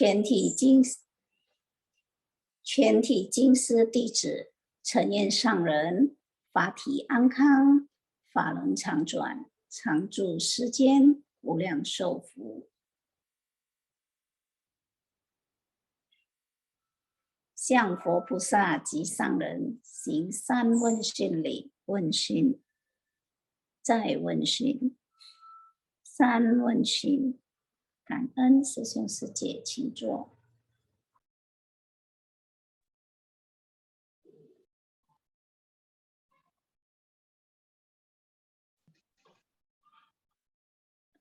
全体金丝弟子，陈彦上人，法体安康，法轮常转，常住世间，无量寿福。向佛菩萨及上人行三问讯礼，问讯，再问讯，三问讯。感恩师兄师姐，请坐。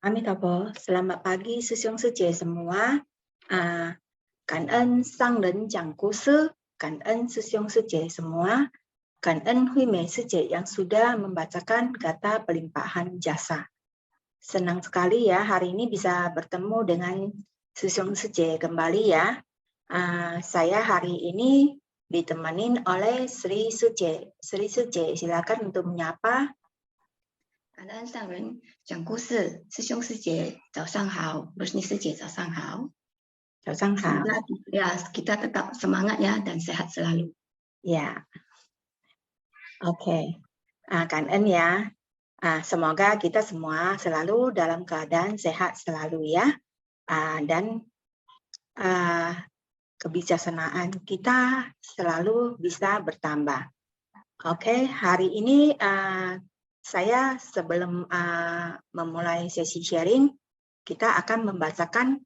Amitabha, selamat pagi sư兄sư姐 semua. Cảm ơn sang人讲故事, cảm ơn sư兄sư姐 semua, cảm ơn Hui Mei sư姐 yang sudah membacakan kata pelimpahan jasa. Senang sekali ya hari ini bisa bertemu dengan sư兄sư姐 kembali ya. Saya hari ini ditemanin oleh Sri Suje. Sri Suje, silakan untuk menyapa. 感恩上人讲故事，师兄师姐早上好，罗斯尼师姐早上好。早上好。Ya, kita tetap semangat ya dan sehat selalu. Ya. Oke. Cảm ơn ya. Semoga kita semua selalu dalam keadaan sehat selalu ya. Dan kebijaksanaan kita selalu bisa bertambah. Oke, hari ini saya sebelum memulai sesi sharing, kita akan membacakan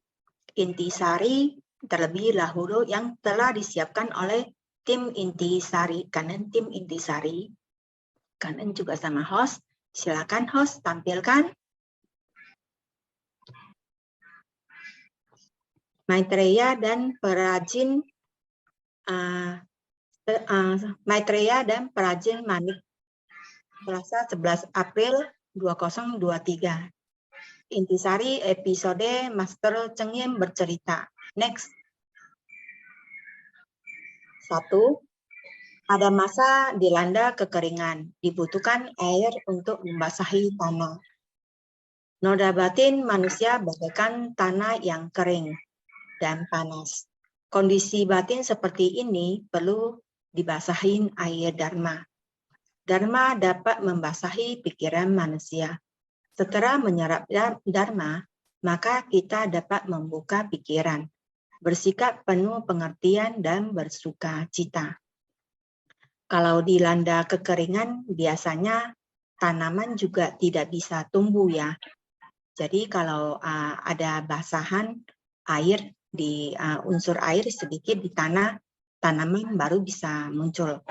intisari terlebih dahulu yang telah disiapkan oleh tim intisari. Karena tim intisari, karena juga sama host. Silakan host tampilkan. Maitreya dan perajin Manik. Selasa 11 April 2023. Intisari episode Master Cheng Yen bercerita. Next. 1. Pada masa dilanda kekeringan, dibutuhkan air untuk membasahi tanah. Noda batin manusia bagaikan tanah yang kering dan panas. Kondisi batin seperti ini perlu dibasahin air dharma. Dharma dapat membasahi pikiran manusia. Setelah menyerap dharma, maka kita dapat membuka pikiran, bersikap penuh pengertian dan bersuka cita. Kalau dilanda kekeringan, biasanya tanaman juga tidak bisa tumbuh ya. Jadi kalau ada basahan air di unsur air sedikit di tanah, tanaman baru bisa muncul.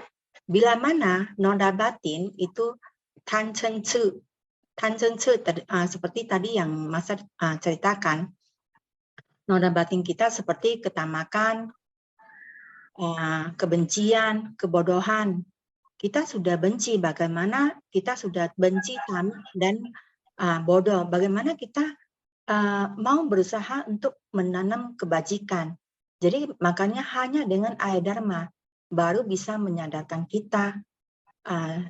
Bila mana noda batin itu tan chen ci seperti tadi yang Mas ceritakan, noda batin kita seperti ketamakan, kebencian, kebodohan. Kita sudah benci, bagaimana kita sudah benci dan bodoh. Bagaimana kita mau berusaha untuk menanam kebajikan. Jadi makanya hanya dengan air dharma baru bisa menyadarkan kita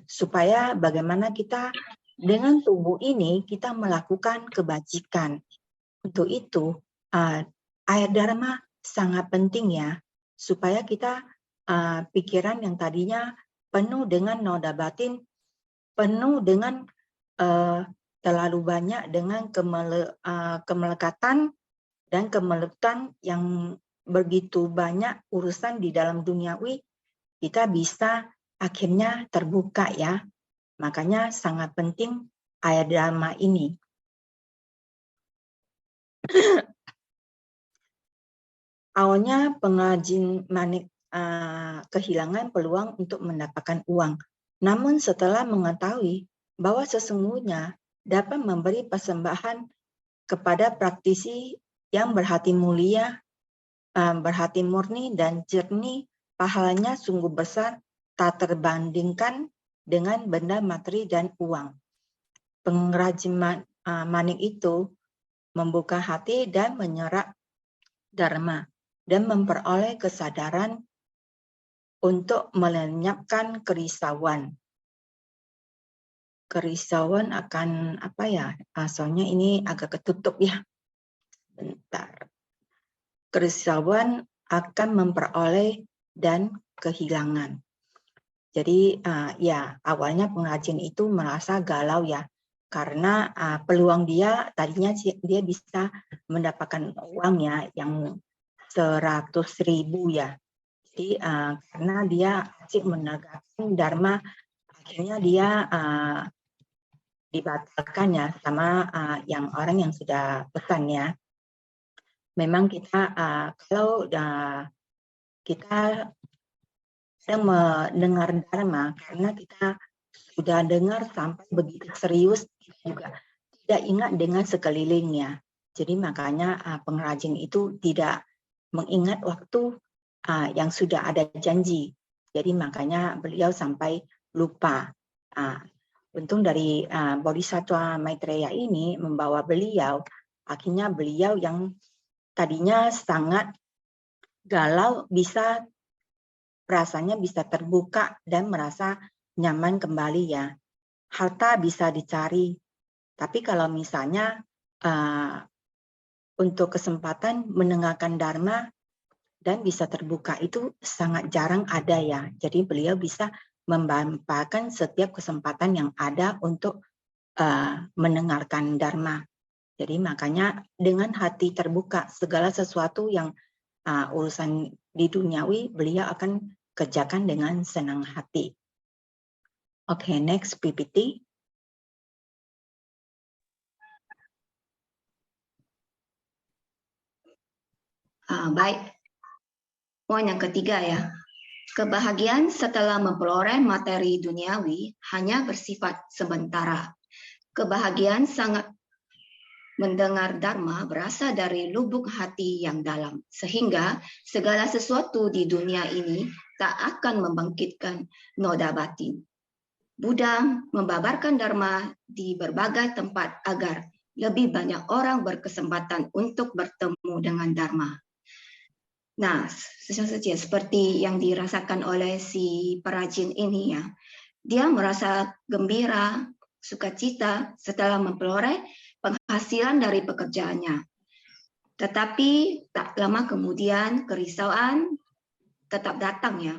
supaya bagaimana kita dengan tubuh ini kita melakukan kebajikan. Untuk itu air dharma sangat penting ya, supaya kita pikiran yang tadinya penuh dengan noda batin, penuh dengan terlalu banyak dengan kemelekatan dan kemelutan yang begitu banyak urusan di dalam duniawi, kita bisa akhirnya terbuka ya. Makanya sangat penting air dharma ini. Awalnya pengrajin manik kehilangan peluang untuk mendapatkan uang. Namun setelah mengetahui bahwa sesungguhnya dapat memberi persembahan kepada praktisi yang berhati mulia, berhati murni dan jernih, pahalanya sungguh besar, tak terbandingkan dengan benda materi dan uang. Pengrajin manik itu membuka hati dan menyerap dharma dan memperoleh kesadaran untuk melenyapkan kerisauan. Kerisauan akan apa ya? Soalnya ini agak ketutup ya. Bentar. kerisauan akan memperoleh dan kehilangan. Jadi ya awalnya pengrajin itu merasa galau ya, karena peluang dia tadinya dia bisa mendapatkan uang ya yang 100.000 ya. Jadi karena dia asik menegakkan dharma, akhirnya dia dibatalkan ya sama yang orang yang sudah pesan ya. Memang kita kalau kita sedang mendengar dharma, karena kita sudah dengar sampai begitu serius, kita juga tidak ingat dengan sekelilingnya. Jadi makanya pengrajin itu tidak mengingat waktu yang sudah ada janji. Jadi makanya beliau sampai lupa. Untung dari Bodhisattva Maitreya ini membawa beliau, akhirnya beliau yang tadinya sangat galau bisa rasanya bisa terbuka dan merasa nyaman kembali ya. Harta bisa dicari, tapi kalau misalnya untuk kesempatan mendengarkan dharma dan bisa terbuka itu sangat jarang ada ya. Jadi beliau bisa memanfaatkan setiap kesempatan yang ada untuk mendengarkan dharma. Jadi makanya dengan hati terbuka segala sesuatu yang urusan di duniawi beliau akan kerjakan dengan senang hati. Oke, next PPT. Baik. Poin yang ketiga ya. Kebahagiaan setelah memperoleh materi duniawi hanya bersifat sementara. Kebahagiaan sangat mendengar dharma berasal dari lubuk hati yang dalam, sehingga segala sesuatu di dunia ini tak akan membangkitkan noda batin. Buddha membabarkan dharma di berbagai tempat agar lebih banyak orang berkesempatan untuk bertemu dengan dharma. Nah, seperti yang dirasakan oleh si perajin ini ya, dia merasa gembira, sukacita setelah memperoleh penghasilan dari pekerjaannya. Tetapi tak lama kemudian kerisauan tetap datang ya.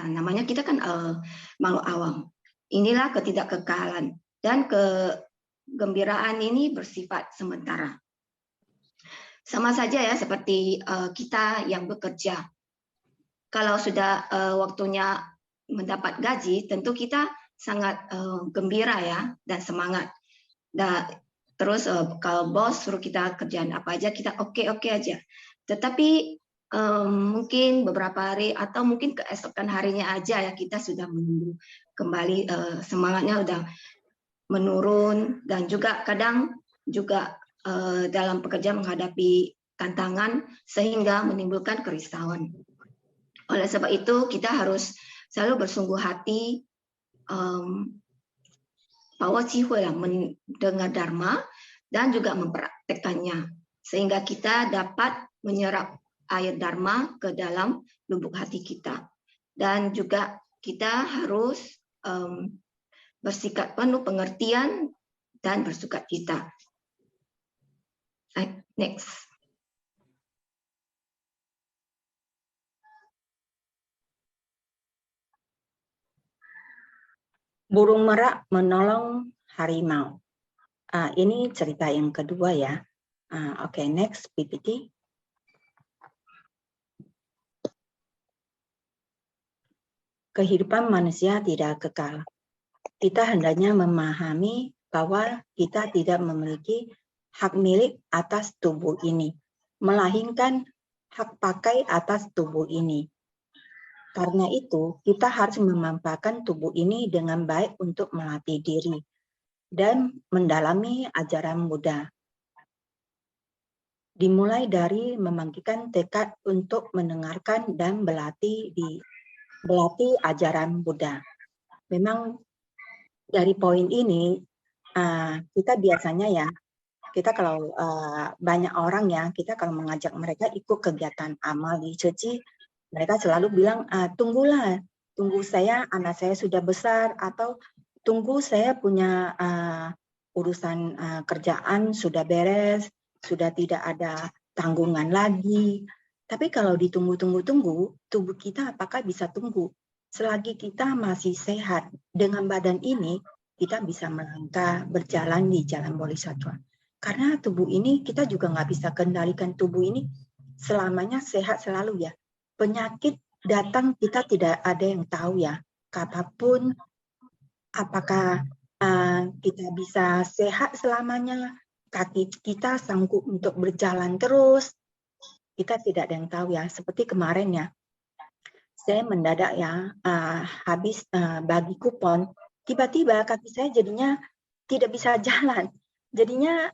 Namanya kita kan makhluk awam. Inilah ketidakkekalan dan kegembiraan ini bersifat sementara. Sama saja ya seperti kita yang bekerja. Kalau sudah waktunya mendapat gaji, tentu kita sangat gembira ya dan semangat. Terus kalau bos suruh kita kerjaan apa aja, kita oke aja. Tetapi mungkin beberapa hari atau mungkin keesokan harinya aja ya kita sudah menunggu kembali, semangatnya udah menurun, dan juga kadang juga dalam pekerjaan menghadapi tantangan sehingga menimbulkan kerisauan. Oleh sebab itu kita harus selalu bersungguh hati, bawa cihwe mendengar dharma dan juga mempraktekannya sehingga kita dapat menyerap air dharma ke dalam lubuk hati kita. Dan juga kita harus bersikap penuh pengertian dan bersukacita. Next. Burung merak menolong harimau. Ini cerita yang kedua ya. Oke, next PPT. Kehidupan manusia tidak kekal. Kita hendaknya memahami bahwa kita tidak memiliki hak milik atas tubuh ini, melainkan hak pakai atas tubuh ini. Karena itu, kita harus memanfaatkan tubuh ini dengan baik untuk melatih diri dan mendalami ajaran Buddha. Dimulai dari membangkitkan tekad untuk mendengarkan dan berlatih ajaran Buddha. Memang dari poin ini, kita biasanya ya, kita kalau banyak orang ya, kita kalau mengajak mereka ikut kegiatan amal di Ceci, mereka selalu bilang, tunggu saya, anak saya sudah besar, atau tunggu saya punya urusan kerjaan sudah beres, sudah tidak ada tanggungan lagi. Tapi kalau ditunggu-tunggu, tubuh kita apakah bisa tunggu? Selagi kita masih sehat dengan badan ini, kita bisa melangkah, berjalan di jalan bodhisattva. Karena tubuh ini, kita juga nggak bisa kendalikan tubuh ini selamanya sehat selalu ya. Penyakit datang kita tidak ada yang tahu ya. Kapanpun, apakah kita bisa sehat selamanya, kaki kita sanggup untuk berjalan terus, kita tidak ada yang tahu ya. Seperti kemarin ya, saya mendadak ya habis bagi kupon, tiba-tiba kaki saya jadinya tidak bisa jalan. Jadinya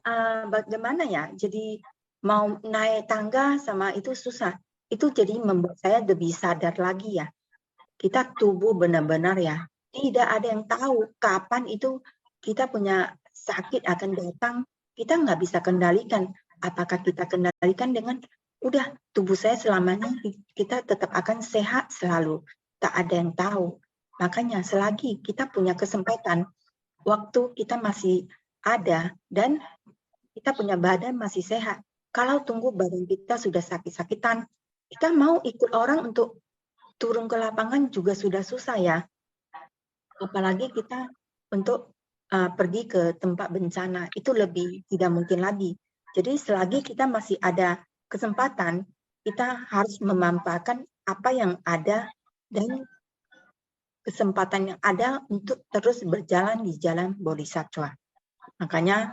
bagaimana ya? Jadi mau naik tangga sama itu susah. Itu jadi membuat saya lebih sadar lagi ya. Kita tubuh benar-benar ya. Tidak ada yang tahu kapan itu kita punya sakit akan datang. Kita nggak bisa kendalikan. Apakah kita kendalikan dengan udah tubuh saya selamanya kita tetap akan sehat selalu. Tak ada yang tahu. Makanya selagi kita punya kesempatan, waktu kita masih ada dan kita punya badan masih sehat. Kalau tunggu badan kita sudah sakit-sakitan, kita mau ikut orang untuk turun ke lapangan juga sudah susah ya. Apalagi kita untuk pergi ke tempat bencana, itu lebih tidak mungkin lagi. Jadi selagi kita masih ada kesempatan, kita harus memanfaatkan apa yang ada dan kesempatan yang ada untuk terus berjalan di jalan bodhisattva. Makanya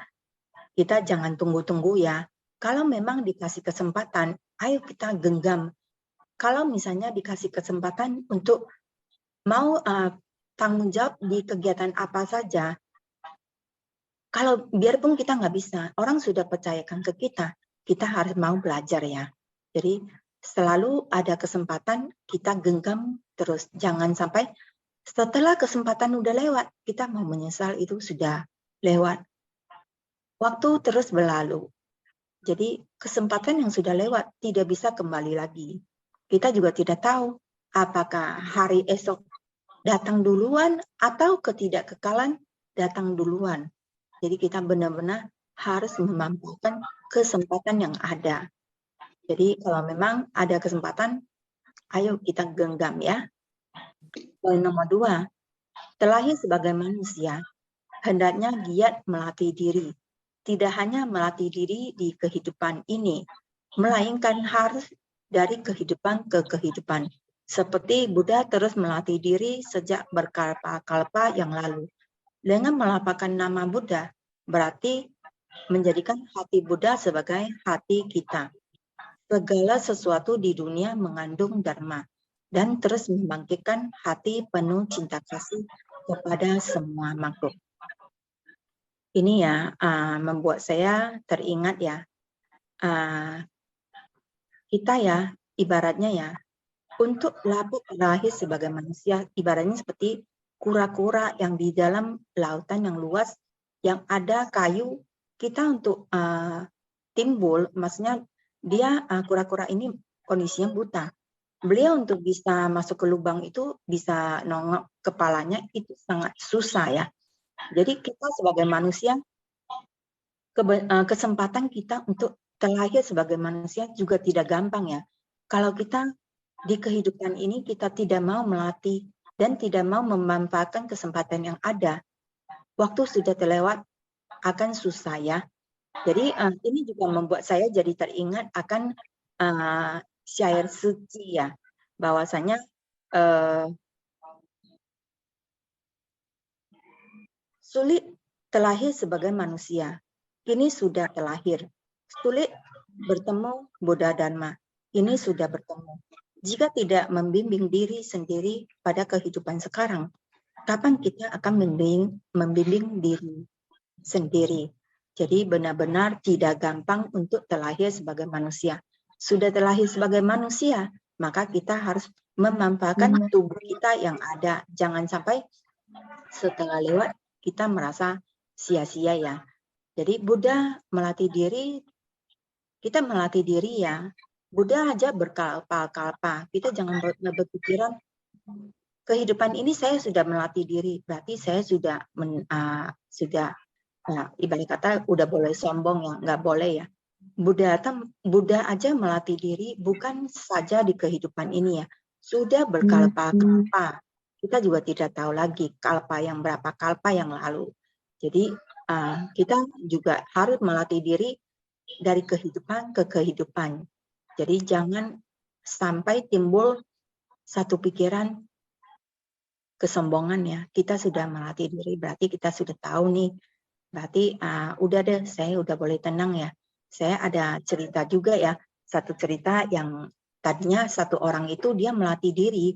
kita jangan tunggu-tunggu ya. Kalau memang dikasih kesempatan, ayo kita genggam. Kalau misalnya dikasih kesempatan untuk mau tanggung jawab di kegiatan apa saja, kalau biarpun kita nggak bisa, orang sudah percayakan ke kita harus mau belajar ya. Jadi selalu ada kesempatan, kita genggam terus. Jangan sampai setelah kesempatan udah lewat, kita mau menyesal itu sudah lewat. Waktu terus berlalu. Jadi kesempatan yang sudah lewat tidak bisa kembali lagi. Kita juga tidak tahu apakah hari esok datang duluan atau ketidakkekalan datang duluan. Jadi kita benar-benar harus memanfaatkan kesempatan yang ada. Jadi kalau memang ada kesempatan, ayo kita genggam ya. Poin nomor 2, terlahir sebagai manusia, hendaknya giat melatih diri. Tidak hanya melatih diri di kehidupan ini, melainkan harus dari kehidupan ke kehidupan. Seperti Buddha terus melatih diri sejak berkalpa-kalpa yang lalu. Dengan melapangkan nama Buddha, berarti menjadikan hati Buddha sebagai hati kita. Segala sesuatu di dunia mengandung dharma dan terus membangkitkan hati penuh cinta kasih kepada semua makhluk. Ini ya membuat saya teringat ya, kita ya ibaratnya ya, untuk lahir sebagai manusia ibaratnya seperti kura-kura yang di dalam lautan yang luas, yang ada kayu, kita untuk timbul, maksudnya dia kura-kura ini kondisinya buta. Beliau untuk bisa masuk ke lubang itu, bisa nongok kepalanya, itu sangat susah ya. Jadi kita sebagai manusia, kesempatan kita untuk terlahir sebagai manusia juga tidak gampang ya. Kalau kita di kehidupan ini kita tidak mau melatih dan tidak mau memanfaatkan kesempatan yang ada, waktu sudah terlewat akan susah ya. Jadi ini juga membuat saya jadi teringat akan syair suci ya, bahwasanya sulit terlahir sebagai manusia, kini sudah terlahir. Sulit bertemu Buddha Dharma, ini sudah bertemu. Jika tidak membimbing diri sendiri pada kehidupan sekarang, kapan kita akan membimbing diri sendiri? Jadi benar-benar tidak gampang untuk terlahir sebagai manusia. Sudah terlahir sebagai manusia, maka kita harus memanfaatkan tubuh kita yang ada. Jangan sampai setelah lewat kita merasa sia-sia ya. Jadi Buddha melatih diri, kita melatih diri ya. Buddha aja berkalpa-kalpa. Kita jangan berpikiran kehidupan ini saya sudah melatih diri, berarti saya sudah ibarat kata udah boleh sombong ya, nggak boleh ya. Buddha aja melatih diri bukan saja di kehidupan ini ya, sudah berkalpa-kalpa. Kita juga tidak tahu lagi kalpa yang berapa kalpa yang lalu. Jadi kita juga harus melatih diri dari kehidupan ke kehidupan. Jadi jangan sampai timbul satu pikiran kesombongan ya. Kita sudah melatih diri, berarti kita sudah tahu nih. Berarti udah deh, saya udah boleh tenang ya. Saya ada cerita juga ya, satu cerita yang tadinya satu orang itu dia melatih diri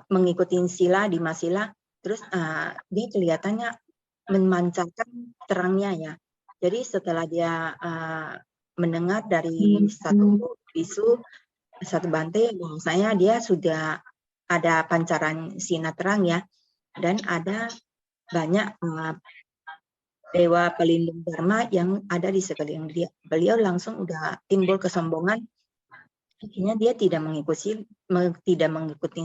mengikuti sila di masila, terus dia kelihatannya memancarkan terangnya ya. Jadi setelah dia mendengar dari satu bisu, satu bante, bahwasanya dia sudah ada pancaran sinar terang ya, dan ada banyak dewa pelindung dharma yang ada di sekeliling dia. Beliau langsung udah timbul kesombongan. Akhirnya dia tidak mengikuti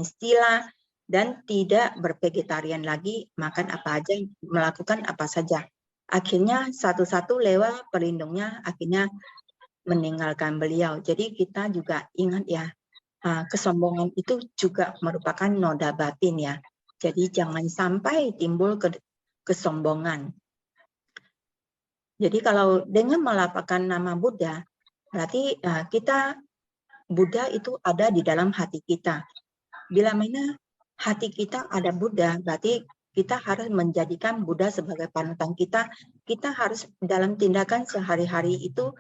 sila dan tidak bervegetarian lagi, makan apa aja, melakukan apa saja. Akhirnya satu-satu dewa pelindungnya akhirnya meninggalkan beliau. Jadi kita juga ingat ya, kesombongan itu juga merupakan noda batin ya. Jadi jangan sampai timbul kesombongan. Jadi kalau dengan melafalkan nama Buddha, berarti Buddha itu ada di dalam hati kita. Bila mana hati kita ada Buddha, berarti kita harus menjadikan Buddha sebagai panutan kita. Kita harus dalam tindakan sehari-hari itu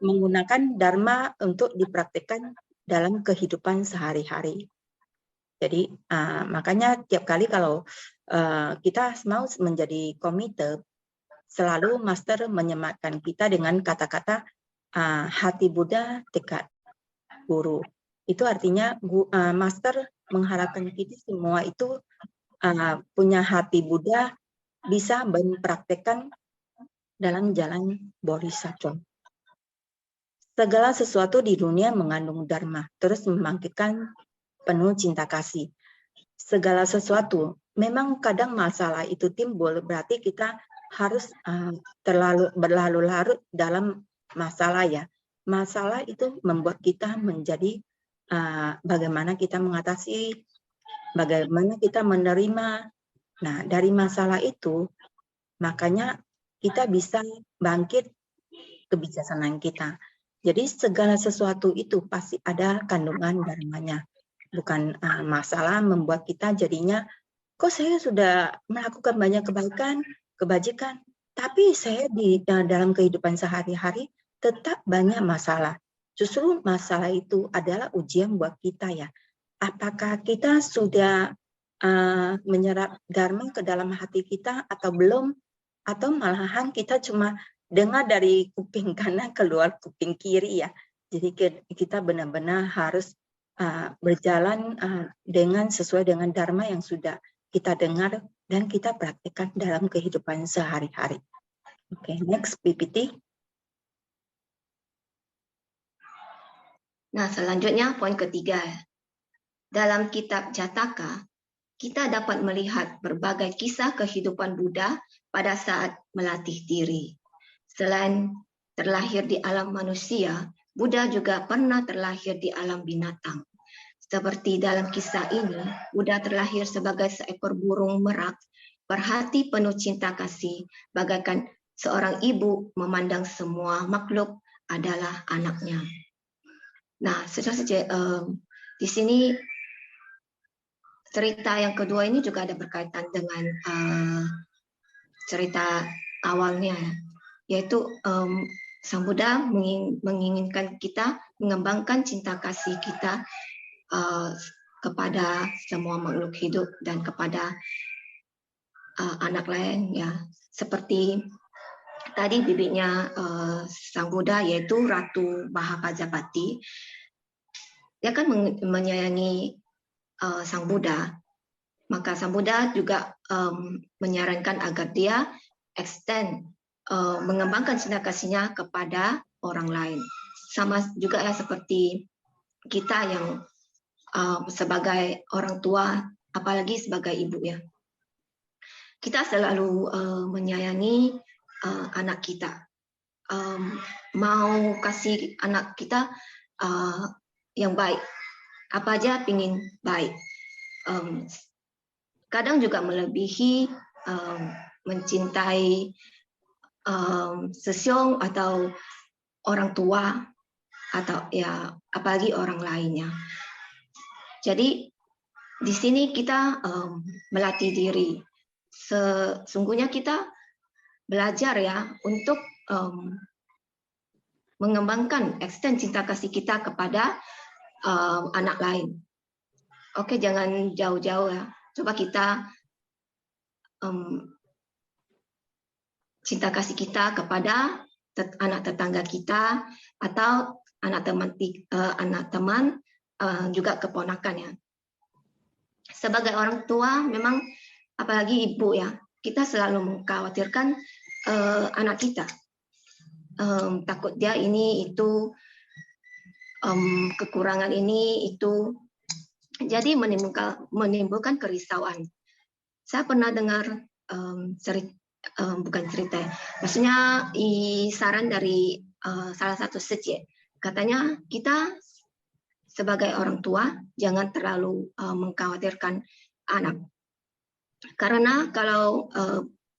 menggunakan Dharma untuk dipraktikkan dalam kehidupan sehari-hari. Jadi makanya tiap kali kalau kita mau menjadi komite, selalu Master menyematkan kita dengan kata-kata hati Buddha, tekad guru. Itu artinya Master mengharapkan kita semua itu punya hati Buddha, bisa mempraktekkan dalam jalan Bodhisattva. Segala sesuatu di dunia mengandung Dharma, terus membangkitkan penuh cinta kasih. Segala sesuatu, memang kadang masalah itu timbul, berarti kita harus berlarut-larut dalam masalah ya. Masalah itu membuat kita menjadi bagaimana kita mengatasi, bagaimana kita menerima. Nah, dari masalah itu, makanya kita bisa bangkit kebijaksanaan kita. Jadi segala sesuatu itu pasti ada kandungan dharmanya. Bukan masalah membuat kita jadinya, kok saya sudah melakukan banyak kebajikan, tapi saya di dalam kehidupan sehari-hari tetap banyak masalah. Justru masalah itu adalah ujian buat kita ya. Apakah kita sudah menyerap dharma ke dalam hati kita atau belum? Atau malahan kita cuma dengar dari kuping kanan keluar kuping kiri ya. Jadi kita benar-benar harus berjalan sesuai dengan dharma yang sudah kita dengar dan kita praktikkan dalam kehidupan sehari-hari. Oke, next PPT. Nah, selanjutnya poin ketiga. Dalam kitab Jataka, kita dapat melihat berbagai kisah kehidupan Buddha pada saat melatih diri. Selain terlahir di alam manusia, Buddha juga pernah terlahir di alam binatang. Seperti dalam kisah ini, Buddha terlahir sebagai seekor burung merak, berhati penuh cinta kasih, bagaikan seorang ibu memandang semua makhluk adalah anaknya. Nah, di sini cerita yang kedua ini juga ada berkaitan dengan cerita awalnya, yaitu Sang Buddha menginginkan kita mengembangkan cinta kasih kita kepada semua makhluk hidup dan kepada anak lain ya, seperti tadi bibitnya Sang Buddha yaitu Ratu Mahapajapati. Dia kan menyayangi Sang Buddha, maka Sang Buddha juga menyarankan agar dia extend mengembangkan cinta kasihnya kepada orang lain. Sama juga ya seperti kita yang sebagai orang tua, apalagi sebagai ibu ya. Kita selalu menyayangi anak kita. Mau kasih anak kita yang baik, apa aja pingin baik. Kadang juga melebihi mencintai sesiong atau orang tua atau ya apalagi orang lainnya. Jadi di sini kita melatih diri. Sesungguhnya kita belajar ya untuk mengembangkan extend cinta kasih kita kepada anak lain. Oke, jangan jauh-jauh ya. Coba kita cinta kasih kita kepada anak tetangga kita atau anak teman juga keponakan ya. Sebagai orang tua memang apalagi ibu ya, kita selalu mengkhawatirkan anak kita. Takut dia ini itu kekurangan ini itu, jadi menimbulkan kerisauan. Saya pernah dengar bukan cerita, maksudnya saran dari salah satu sejek, katanya kita sebagai orang tua jangan terlalu mengkhawatirkan anak, karena kalau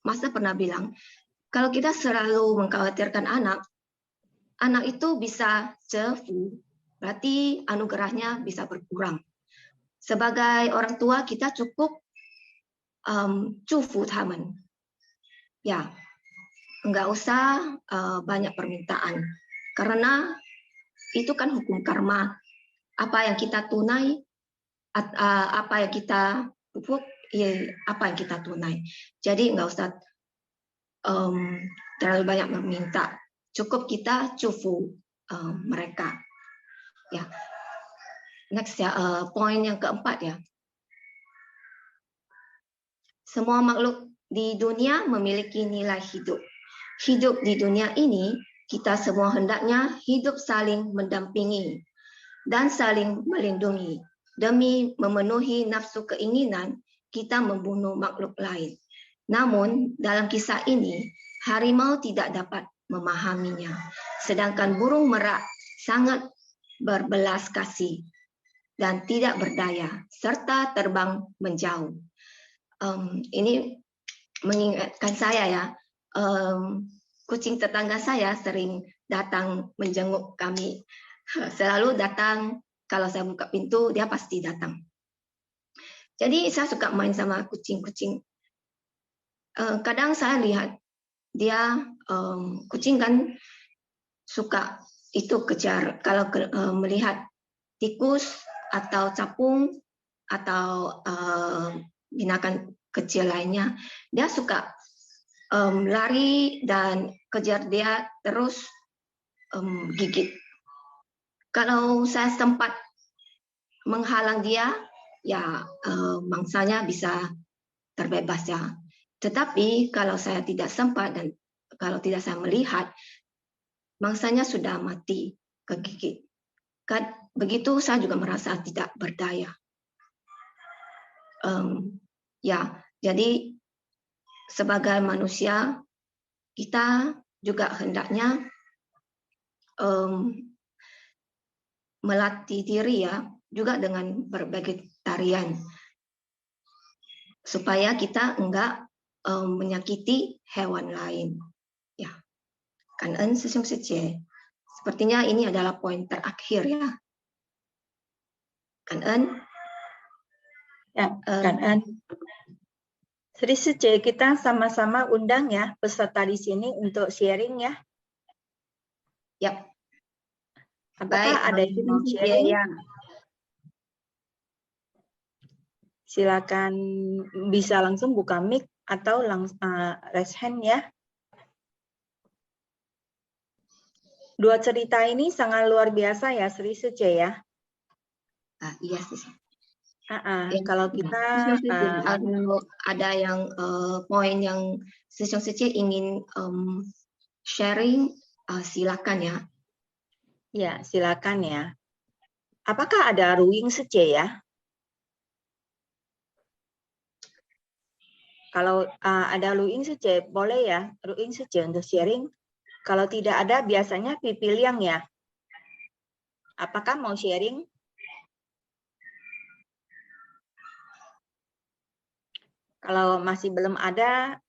Master pernah bilang, kalau kita selalu mengkhawatirkan anak itu bisa cefu, berarti anugerahnya bisa berkurang. Sebagai orang tua kita cukup cufu taman, ya, nggak usah banyak permintaan, karena itu kan hukum karma. Apa yang kita tunai, apa yang kita pupuk, ya, apa yang kita tunai. Jadi nggak usah terlalu banyak meminta, cukup kita cufu mereka. Ya, next ya, poin yang keempat ya. Semua makhluk di dunia memiliki nilai hidup. Hidup di dunia ini, kita semua hendaknya hidup saling mendampingi dan saling melindungi. Demi memenuhi nafsu keinginan, kita membunuh makhluk lain. Namun, dalam kisah ini, harimau tidak dapat memahaminya. Sedangkan burung merak sangat berbelas kasih dan tidak berdaya, serta terbang menjauh. Ini mengingatkan saya ya, kucing tetangga saya sering datang menjenguk kami. Selalu datang, kalau saya buka pintu, dia pasti datang. Jadi saya suka main sama kucing-kucing. Kadang saya lihat dia, kucing kan suka itu kejar, kalau melihat tikus atau capung atau binatang kecil lainnya, dia suka lari dan kejar dia terus gigit. Kalau saya sempat menghalang dia, ya mangsanya bisa terbebas ya. Tetapi kalau saya tidak sempat dan kalau tidak saya melihat, mangsanya sudah mati kegigit. Begitu saya juga merasa tidak berdaya. Ya, jadi sebagai manusia kita juga hendaknya melatih diri ya, juga dengan bervegetarian, supaya kita enggak menyakiti hewan lain. Ya, Kangen sesung sece. Sepertinya ini adalah poin terakhir ya. Kangen. Ya, Kangen. Sri Suce, kita sama-sama undang ya peserta di sini untuk sharing ya. Yap. Apakah ada yang mau sharing? Ya. Silakan, bisa langsung buka mic atau raise hand ya. Dua cerita ini sangat luar biasa ya, Sri Suce ya. Iya sih. Kalau kita ada yang poin yang Sesong Sece ingin sharing, silakan ya. Ya, silakan ya. Apakah ada Ruing Sece ya? Kalau ada Luing Suce, boleh ya, Luing Suce untuk sharing. Kalau tidak ada, biasanya Pipi Liang ya. Apakah mau sharing? Kalau masih belum ada,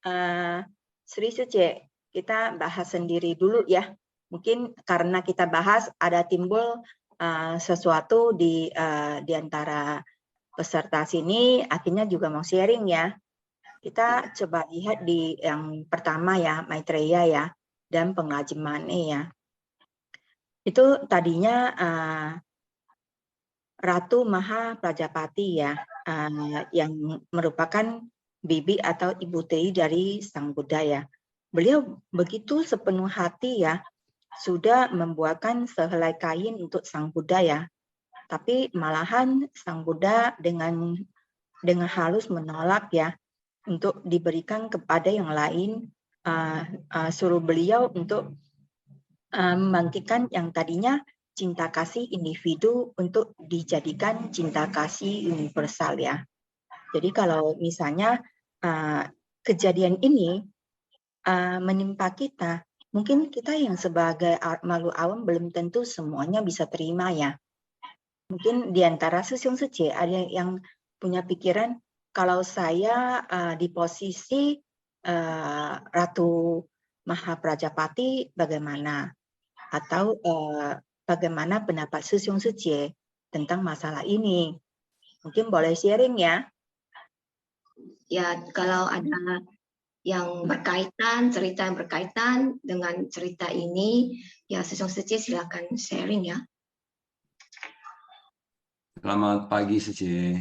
Sri Suce, kita bahas sendiri dulu ya. Mungkin karena kita bahas, ada timbul sesuatu di antara peserta sini, akhirnya juga mau sharing ya. Kita coba lihat di yang pertama ya, Maitreya ya, dan Pengajemane ya. Itu tadinya Ratu Maha Prajapati ya, yang merupakan bibi atau ibu tiri dari Sang Buddha ya. Beliau begitu sepenuh hati ya, sudah membuatkan sehelai kain untuk Sang Buddha ya. Tapi malahan Sang Buddha dengan halus menolak ya, untuk diberikan kepada yang lain, suruh beliau untuk membangkitkan yang tadinya cinta kasih individu untuk dijadikan cinta kasih universal ya. Jadi kalau misalnya kejadian ini menimpa kita, mungkin kita yang sebagai makhluk awam belum tentu semuanya bisa terima ya. Mungkin di antara Susyung Suci ada yang punya pikiran, kalau saya di posisi Ratu Maha Prajapati bagaimana? Atau bagaimana pendapat Susyung Suci tentang masalah ini? Mungkin boleh sharing ya. Ya, kalau ada yang berkaitan, cerita yang berkaitan dengan cerita ini, ya Susyung Suci silakan sharing ya. Selamat pagi, Suci.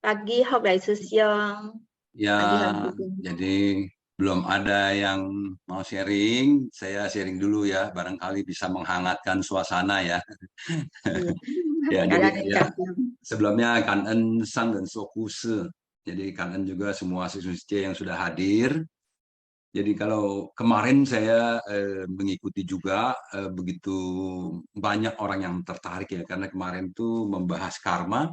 Pagi, Hok Dai Susyung. Ya, jadi belum ada yang mau sharing. Saya sharing dulu ya, barangkali bisa menghangatkan suasana ya. Ya, jadi ya, sebelumnya Kangen Sang dan Sokuse. Jadi Kangen juga semua Susyung Suci yang sudah hadir. Jadi kalau kemarin saya mengikuti juga begitu banyak orang yang tertarik ya, karena kemarin tuh membahas karma.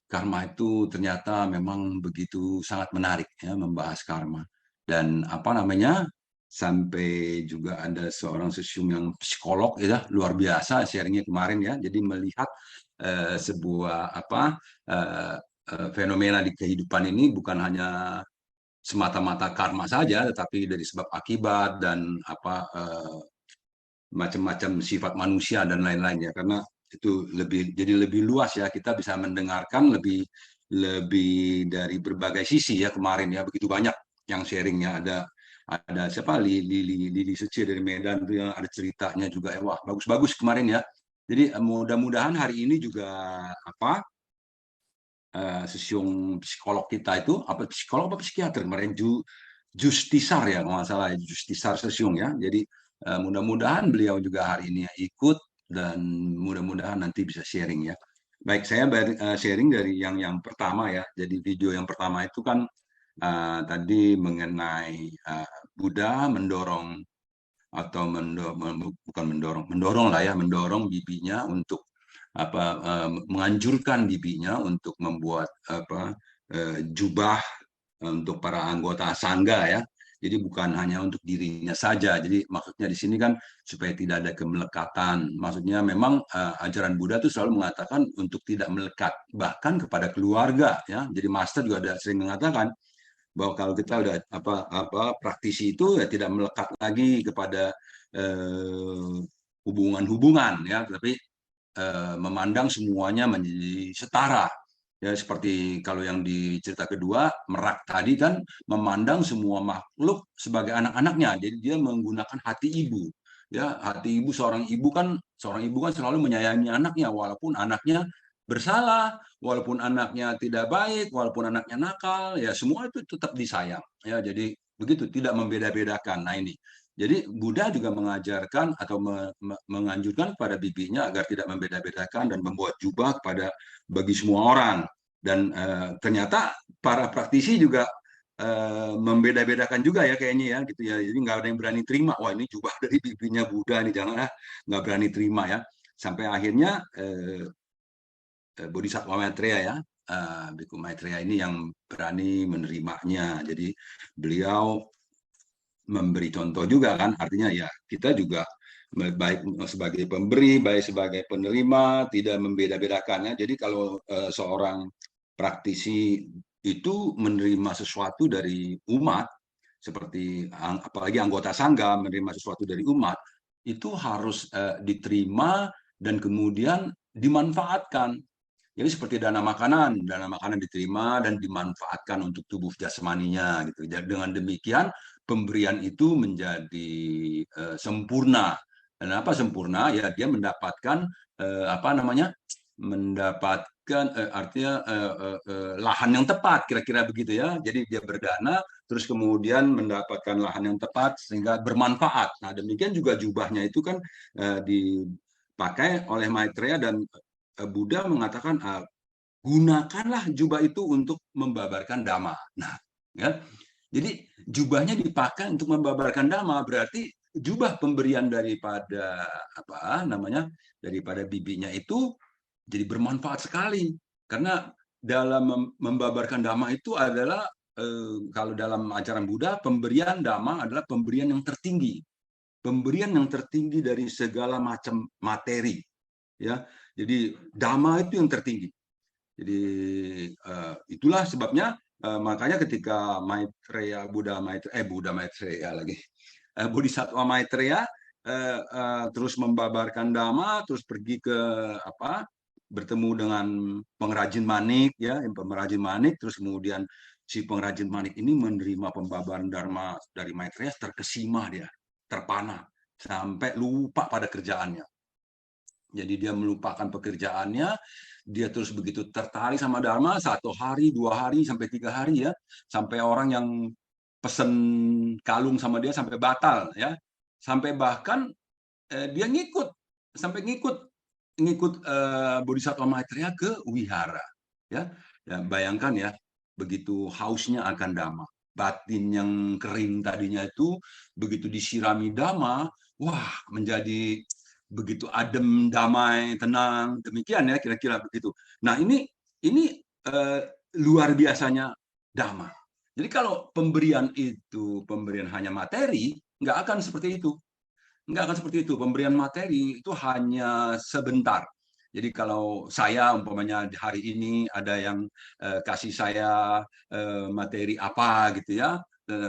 Karma itu ternyata memang begitu sangat menarik ya, membahas karma. Dan apa namanya, sampai juga ada seorang Susyung yang psikolog ya, luar biasa sharingnya kemarin ya. Jadi melihat sebuah fenomena di kehidupan ini bukan hanya semata-mata karma saja, tetapi dari sebab akibat dan macam-macam sifat manusia dan lain-lain ya. Karena itu jadi lebih luas ya, kita bisa mendengarkan lebih dari berbagai sisi ya. Kemarin ya begitu banyak yang sharingnya, ada siapa Lili Suci dari Medan tuh yang ada ceritanya juga ya. Wah, bagus-bagus kemarin ya. Jadi mudah-mudahan hari ini juga Susyung psikolog kita itu psikolog apa psikiater kemarin, Justisar ya kalau nggak salah, Justisar Susyung ya. Jadi mudah-mudahan beliau juga hari ini ikut dan mudah-mudahan nanti bisa sharing ya. Baik, saya sharing dari yang pertama ya. Jadi video yang pertama itu kan tadi mengenai Buddha mendorong atau mendorong bibinya untuk menganjurkan bibinya untuk membuat jubah untuk para anggota sangga ya. Jadi bukan hanya untuk dirinya saja. Jadi maksudnya di sini kan supaya tidak ada kemelekatan. Maksudnya memang ajaran Buddha itu selalu mengatakan untuk tidak melekat, bahkan kepada keluarga ya. Jadi Master juga ada sering mengatakan bahwa kalau kita udah praktisi itu ya tidak melekat lagi kepada hubungan-hubungan ya, tapi memandang semuanya menjadi setara. Ya, seperti kalau yang di cerita kedua, Merak tadi kan memandang semua makhluk sebagai anak-anaknya. Jadi dia menggunakan hati ibu. Ya, hati ibu, seorang ibu kan selalu menyayangi anaknya walaupun anaknya bersalah, walaupun anaknya tidak baik, walaupun anaknya nakal, ya semua itu tetap disayang. Ya, jadi begitu, tidak membeda-bedakan. Nah ini. Jadi Buddha juga mengajarkan atau menganjurkan kepada bibinya agar tidak membeda-bedakan dan membuat jubah bagi semua orang. Dan ternyata para praktisi juga membeda-bedakan juga ya kayaknya ya gitu ya. Jadi nggak ada yang berani terima, wah ini jubah dari bibinya Buddha nih, jangan nggak berani terima ya. Sampai akhirnya Bodhisattva Maitreya ya Biku Maitreya ini yang berani menerimanya. Jadi beliau memberi contoh juga kan, artinya ya kita juga baik sebagai pemberi, baik sebagai penerima, tidak membeda-bedakan ya. Jadi kalau seorang praktisi itu menerima sesuatu dari umat, seperti apalagi anggota sangga menerima sesuatu dari umat, itu harus diterima dan kemudian dimanfaatkan. Jadi seperti dana makanan diterima dan dimanfaatkan untuk tubuh jasmaninya gitu. Dengan demikian pemberian itu menjadi sempurna. Dan apa sempurna? Ya dia mendapatkan apa namanya? Mendapatkan artinya lahan yang tepat, kira-kira begitu ya. Jadi dia berdana, terus kemudian mendapatkan lahan yang tepat sehingga bermanfaat. Nah demikian juga jubahnya itu kan dipakai oleh Maitreya, dan Buddha mengatakan gunakanlah jubah itu untuk membabarkan dhamma. Nah, ya. Jadi jubahnya dipakai untuk membabarkan dhamma, berarti jubah pemberian daripada apa namanya? Daripada bibinya itu jadi bermanfaat sekali. Karena dalam membabarkan dhamma itu adalah kalau dalam ajaran Buddha, pemberian dhamma adalah pemberian yang tertinggi. Pemberian yang tertinggi dari segala macam materi, ya. Jadi dhamma itu yang tertinggi. Jadi itulah sebabnya makanya ketika Maitreya Buddha Maitreya lagi Bodhisattva Maitreya terus membabarkan dhamma, terus pergi ke apa, bertemu dengan pengrajin manik ya, pengrajin manik, terus kemudian si pengrajin manik ini menerima pembabaran dharma dari Maitreya, terkesima dia, terpana sampai lupa pada kerjaannya. Jadi dia melupakan pekerjaannya, dia terus begitu tertarik sama dharma, 1 hari, 2 hari, sampai 3 hari ya, sampai orang yang pesen kalung sama dia sampai batal ya, sampai bahkan dia ngikut Bodhisattva Maitreya ke wihara ya. Ya bayangkan ya, begitu hausnya akan dhamma, batin yang kering tadinya itu begitu disirami dhamma, wah menjadi begitu adem, damai, tenang, demikian ya kira-kira begitu. Nah ini luar biasanya dhamma. Jadi kalau pemberian itu pemberian hanya materi, nggak akan seperti itu. Nggak akan seperti itu. Pemberian materi itu hanya sebentar. Jadi kalau saya umpamanya hari ini ada yang kasih saya materi apa gitu ya,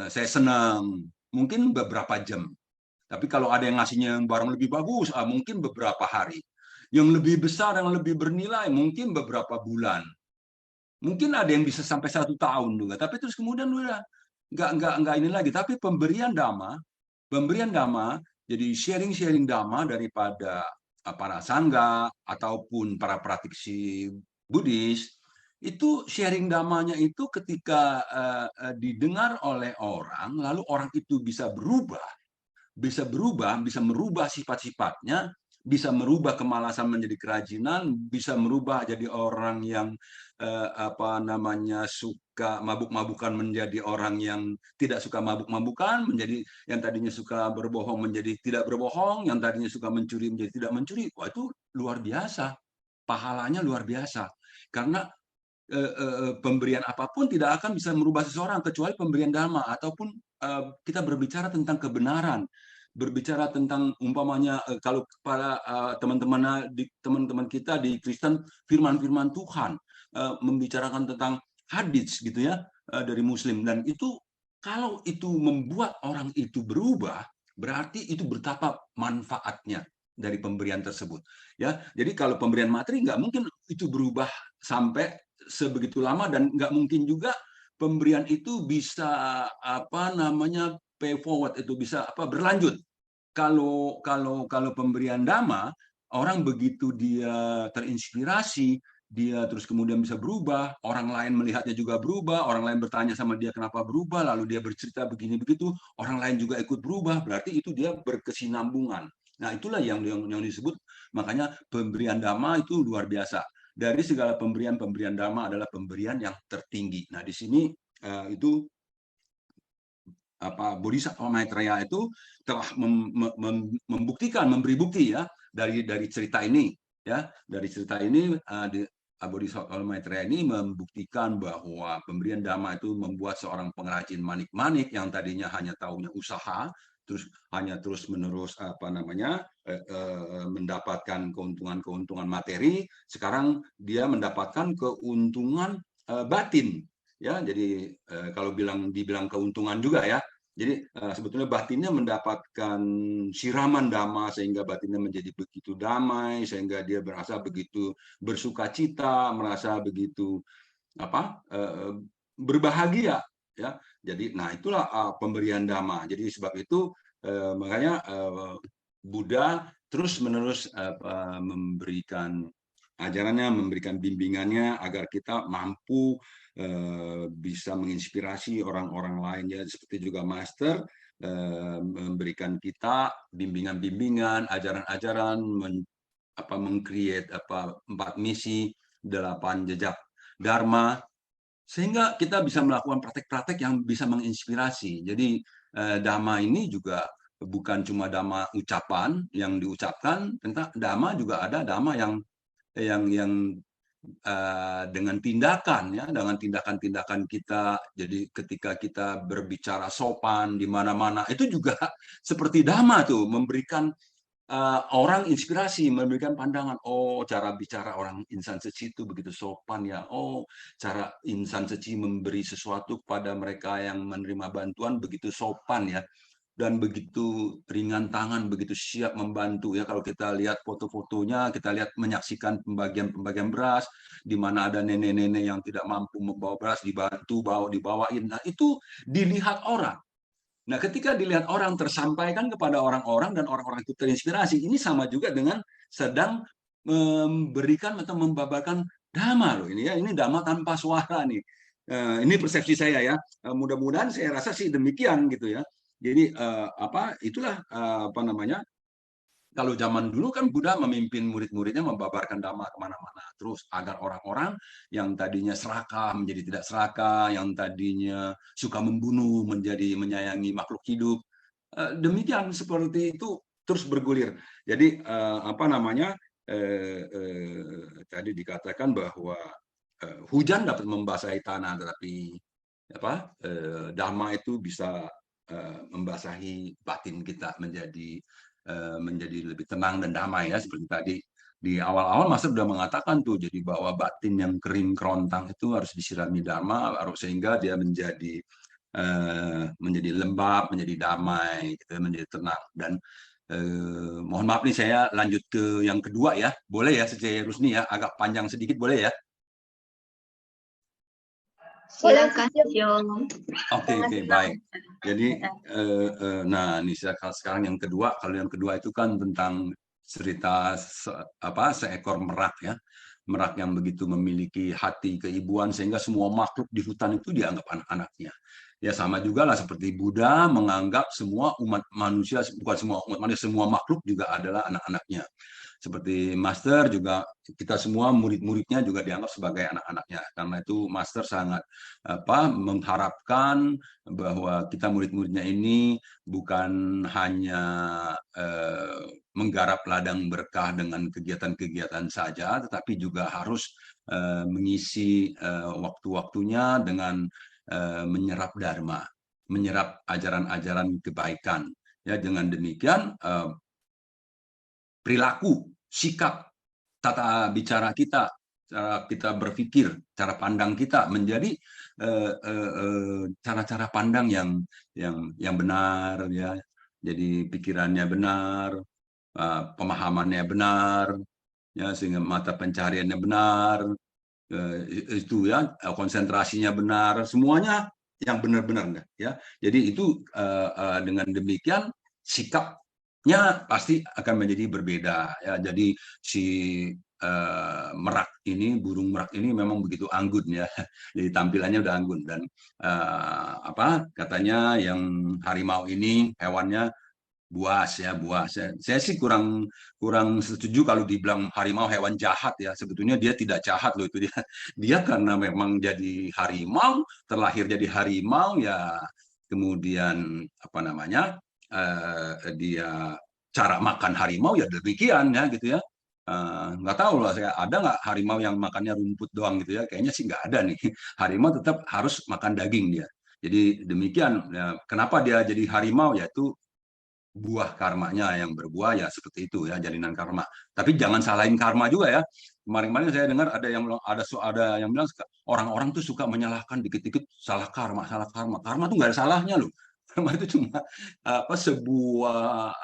saya senang. Mungkin beberapa jam. Tapi kalau ada yang ngasihnya yang barang lebih bagus, mungkin beberapa hari. Yang lebih besar, yang lebih bernilai, mungkin beberapa bulan. Mungkin ada yang bisa sampai 1 tahun juga. Tapi terus kemudian udah nggak ini lagi. Tapi pemberian dhamma, jadi sharing dhamma daripada para sangga ataupun para praktisi Buddhis, itu sharing dhammanya itu ketika didengar oleh orang, lalu orang itu bisa merubah sifat-sifatnya, bisa merubah kemalasan menjadi kerajinan, bisa merubah jadi orang yang suka mabuk-mabukan menjadi orang yang tidak suka mabuk-mabukan, menjadi yang tadinya suka berbohong menjadi tidak berbohong, yang tadinya suka mencuri menjadi tidak mencuri. Wah, itu luar biasa. Pahalanya luar biasa. Karena pemberian apapun tidak akan bisa merubah seseorang kecuali pemberian dhamma, ataupun kita berbicara tentang kebenaran, berbicara tentang umpamanya kalau para teman-teman kita di Kristen, firman-firman Tuhan, membicarakan tentang hadits gitu ya, dari Muslim, dan itu kalau itu membuat orang itu berubah, berarti itu betapa manfaatnya dari pemberian tersebut ya. Jadi kalau pemberian materi nggak mungkin itu berubah sampai sebegitu lama, dan nggak mungkin juga pemberian itu bisa pay forward, itu bisa berlanjut. Kalau pemberian dhamma, orang begitu dia terinspirasi, dia terus kemudian bisa berubah, orang lain melihatnya juga berubah, orang lain bertanya sama dia kenapa berubah, lalu dia bercerita begini begitu, orang lain juga ikut berubah, berarti itu dia berkesinambungan. Nah itulah yang disebut, makanya pemberian dhamma itu luar biasa. Dari segala pemberian dhamma adalah pemberian yang tertinggi. Nah di sini itu Bodhisattva Maitreya itu telah membuktikan, memberi bukti ya dari cerita ini ya, dari cerita ini Bodhisattva Maitreya ini membuktikan bahwa pemberian dhamma itu membuat seorang pengrajin manik-manik yang tadinya hanya taunya usaha, terus hanya terus-menerus mendapatkan keuntungan-keuntungan materi, sekarang dia mendapatkan keuntungan batin. Ya, jadi kalau dibilang keuntungan juga ya. Jadi sebetulnya batinnya mendapatkan siraman dhamma sehingga batinnya menjadi begitu damai, sehingga dia merasa begitu bersuka cita, merasa begitu berbahagia ya. Jadi itulah pemberian dhamma. Jadi sebab itu makanya Buddha terus-menerus memberikan ajarannya, memberikan bimbingannya agar kita mampu bisa menginspirasi orang-orang lain ya, seperti juga Master memberikan kita bimbingan-bimbingan, ajaran-ajaran, meng-create 4 misi, 8 jejak Dharma, sehingga kita bisa melakukan praktek-praktek yang bisa menginspirasi. Jadi Dhamma ini juga bukan cuma Dhamma ucapan yang diucapkan, tentang Dhamma juga ada Dhamma yang dengan tindakan ya, dengan tindakan-tindakan kita. Jadi ketika kita berbicara sopan di mana-mana itu juga seperti dhamma tuh, memberikan orang inspirasi, memberikan pandangan, oh cara bicara orang insan suci itu begitu sopan ya, oh cara insan suci memberi sesuatu kepada mereka yang menerima bantuan begitu sopan ya, dan begitu ringan tangan, begitu siap membantu ya. Kalau kita lihat foto-fotonya, kita lihat menyaksikan pembagian beras, di mana ada nenek-nenek yang tidak mampu membawa beras, dibantu, dibawain. Nah itu dilihat orang. Nah ketika dilihat orang, tersampaikan kepada orang-orang dan orang-orang itu terinspirasi. Ini sama juga dengan sedang memberikan atau membabarkan dhamma loh ini ya. Ini dhamma tanpa suara nih. Ini persepsi saya ya. Mudah-mudahan saya rasa sih demikian gitu ya. Jadi itulah kalau zaman dulu kan Buddha memimpin murid-muridnya membabarkan dhamma kemana-mana, terus agar orang-orang yang tadinya serakah menjadi tidak serakah, yang tadinya suka membunuh menjadi menyayangi makhluk hidup. Demikian seperti itu terus bergulir. Jadi tadi dikatakan bahwa hujan dapat membasahi tanah, tetapi dhamma itu bisa membasahi batin kita menjadi lebih tenang dan damai ya, seperti tadi di awal-awal Master sudah mengatakan tuh, jadi bahwa batin yang kering kerontang itu harus disirami dhamma sehingga dia menjadi lembab, menjadi damai, gitu, menjadi tenang. Dan mohon maaf nih saya lanjut ke yang kedua ya, boleh ya Sejaya Rusni ya, agak panjang sedikit boleh ya? Silakan, Jong. Oke, baik. Jadi, nah ini sekarang yang kedua. Kalau yang kedua itu kan tentang cerita seekor merak ya, merak yang begitu memiliki hati keibuan sehingga semua makhluk di hutan itu dianggap anak-anaknya. Ya sama juga lah seperti Buddha menganggap semua umat manusia, bukan semua umat manusia, semua makhluk juga adalah anak-anaknya. Seperti Master juga, kita semua murid-muridnya juga dianggap sebagai anak-anaknya. Karena itu Master sangat mengharapkan bahwa kita murid-muridnya ini bukan hanya menggarap ladang berkah dengan kegiatan-kegiatan saja, tetapi juga harus mengisi waktu-waktunya dengan menyerap dharma, menyerap ajaran-ajaran kebaikan. Ya, dengan demikian perilaku, sikap, tata bicara kita, cara kita berpikir, cara pandang kita menjadi cara-cara pandang yang benar ya. Jadi pikirannya benar, pemahamannya benar, ya, sehingga mata pencariannya benar, itu ya, konsentrasinya benar, semuanya yang benar-benar ya. Jadi itu dengan demikian sikapnya pasti akan menjadi berbeda ya. Jadi si merak ini, burung merak ini memang begitu anggun ya. Jadi tampilannya udah anggun. Dan katanya yang harimau ini hewannya buas ya, buas. Saya sih kurang setuju kalau dibilang harimau hewan jahat ya. Sebetulnya dia tidak jahat loh, itu dia karena memang jadi harimau, terlahir jadi harimau ya. Kemudian dia cara makan harimau ya demikian ya gitu ya. nggak tahu lah, saya ada nggak harimau yang makannya rumput doang gitu ya? Kayaknya sih nggak ada nih. Harimau tetap harus makan daging dia. Jadi demikian. Ya, kenapa dia jadi harimau? Yaitu buah karmanya yang berbuah ya seperti itu ya, jalinan karma. Tapi jangan salahin karma juga ya. Kemarin-kemarin saya dengar ada yang bilang orang-orang tuh suka menyalahkan dikit-dikit, salah karma, salah karma. Karma tuh nggak ada salahnya loh. Karma itu cuma sebuah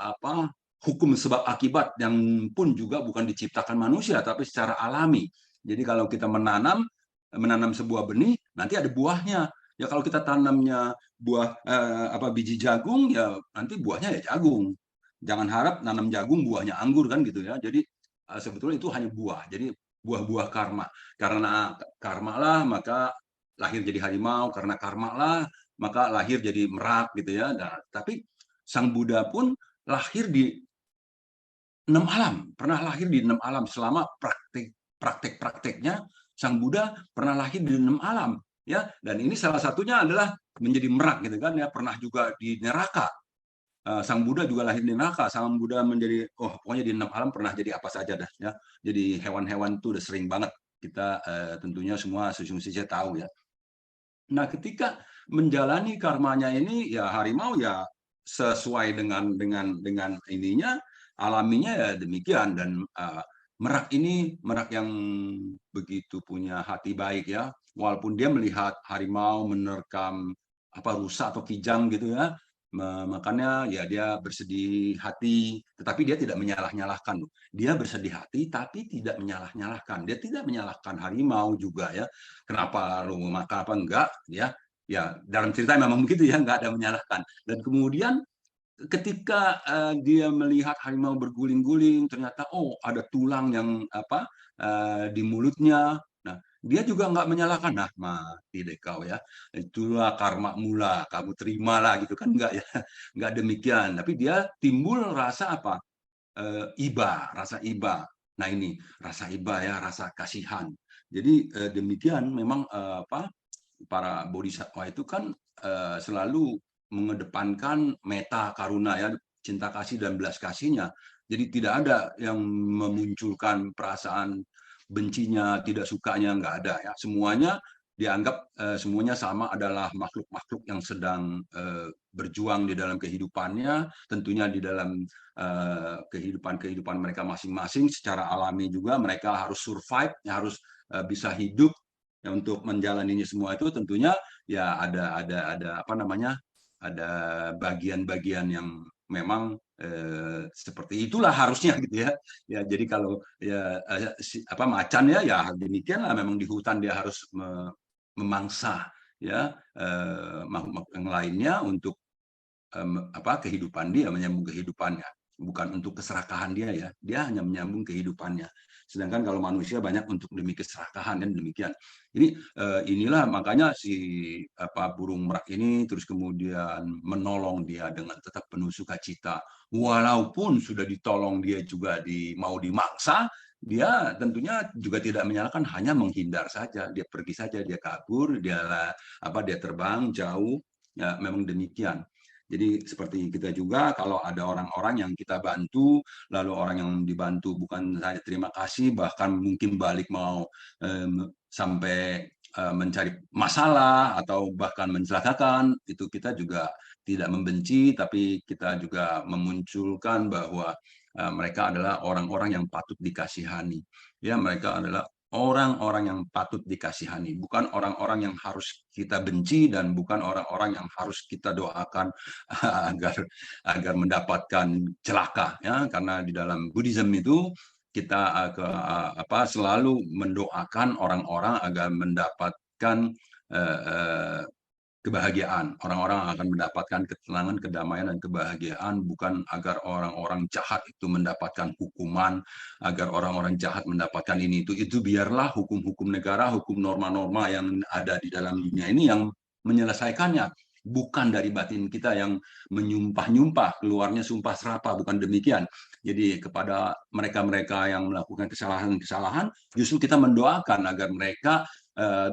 hukum sebab akibat yang pun juga bukan diciptakan manusia tapi secara alami. Jadi kalau kita menanam sebuah benih, nanti ada buahnya. Ya kalau kita tanamnya buah biji jagung, ya nanti buahnya ya jagung. Jangan harap nanam jagung buahnya anggur kan gitu ya. Jadi sebetulnya itu hanya buah. Jadi buah-buah karma. Karena karma lah maka lahir jadi harimau, karena karma lah maka lahir jadi merak gitu ya. Nah, tapi Sang Buddha pun lahir di 6 alam, pernah lahir di 6 alam selama praktek-prakteknya. Sang Buddha pernah lahir di 6 alam ya, dan ini salah satunya adalah menjadi merak gitu kan ya, pernah juga di neraka. Sang Buddha juga lahir di neraka. Sang Buddha menjadi pokoknya di 6 alam pernah jadi apa saja dah ya. Jadi hewan-hewan itu udah sering banget kita tentunya semua sejujurnya tahu ya. Nah, ketika menjalani karmanya ini ya harimau ya sesuai dengan ininya alaminya ya demikian. Dan merak ini merak yang begitu punya hati baik ya, walaupun dia melihat harimau menerkam rusa atau kijang gitu ya, makanya ya dia bersedih hati, tetapi dia tidak menyalah-nyalahkan. Dia bersedih hati tapi tidak menyalah-nyalahkan. Dia tidak menyalahkan harimau juga ya, kenapa lu makan apa enggak ya dalam cerita memang begitu ya, nggak ada menyalahkan. Dan kemudian ketika dia melihat harimau berguling-guling, ternyata ada tulang yang di mulutnya. Nah, dia juga nggak menyalahkan, nah mati deh kau ya, itulah karma mula, kamu terimalah gitu kan, enggak ya, nggak demikian. Tapi dia timbul rasa rasa iba. Nah ini rasa iba ya, rasa kasihan. Jadi demikian memang para bodhisattva itu kan selalu mengedepankan meta karuna ya, cinta kasih dan belas kasihnya. Jadi tidak ada yang memunculkan perasaan bencinya, tidak sukanya, nggak ada ya. Semuanya dianggap semuanya sama adalah makhluk-makhluk yang sedang berjuang di dalam kehidupannya, tentunya di dalam kehidupan mereka masing-masing. Secara alami juga mereka harus survive, harus bisa hidup. Ya, untuk menjalaninya semua itu tentunya ya ada ada bagian-bagian yang memang seperti itulah harusnya gitu ya. Ya jadi kalau ya macan ya demikianlah, memang di hutan dia harus memangsa ya makhluk yang lainnya untuk kehidupan dia, menyambung kehidupannya, bukan untuk keserakahan dia hanya menyambung kehidupannya. Sedangkan kalau manusia banyak untuk demi keserakahan dan demikian. Ini inilah makanya si burung merak ini terus kemudian menolong dia dengan tetap penuh sukacita. Walaupun sudah ditolong dia juga mau dimangsa, dia tentunya juga tidak menyalahkan, hanya menghindar saja, dia pergi saja, dia kabur, dia terbang jauh, ya memang demikian. Jadi seperti kita juga, kalau ada orang-orang yang kita bantu, lalu orang yang dibantu bukan saja terima kasih, bahkan mungkin balik mau sampai mencari masalah atau bahkan mencelakakan, itu kita juga tidak membenci, tapi kita juga memunculkan bahwa mereka adalah orang-orang yang patut dikasihani. Ya, mereka adalah orang-orang yang patut dikasihani, bukan orang-orang yang harus kita benci dan bukan orang-orang yang harus kita doakan agar mendapatkan celaka ya, karena di dalam Buddhism itu kita selalu mendoakan orang-orang agar mendapatkan kebahagiaan. Orang-orang akan mendapatkan ketenangan, kedamaian, dan kebahagiaan, bukan agar orang-orang jahat itu mendapatkan hukuman, agar orang-orang jahat mendapatkan ini itu. Itu biarlah hukum-hukum negara, hukum norma-norma yang ada di dalam dunia ini yang menyelesaikannya. Bukan dari batin kita yang menyumpah-nyumpah, keluarnya sumpah serapah, bukan demikian. Jadi kepada mereka-mereka yang melakukan kesalahan-kesalahan, justru kita mendoakan agar mereka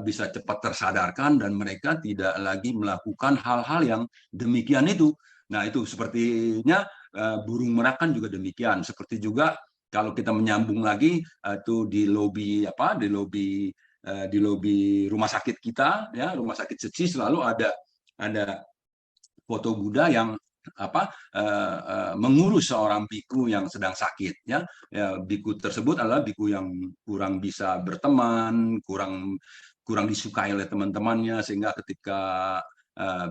bisa cepat tersadarkan dan mereka tidak lagi melakukan hal-hal yang demikian itu. Nah itu sepertinya burung merak kan juga demikian. Seperti juga Kalau kita menyambung lagi itu di lobi rumah sakit kita, ya, rumah sakit Seci selalu ada foto Buddha yang mengurus seorang biku yang sedang sakit, ya. Biku tersebut adalah biku yang kurang bisa berteman, kurang disukai oleh teman-temannya, sehingga ketika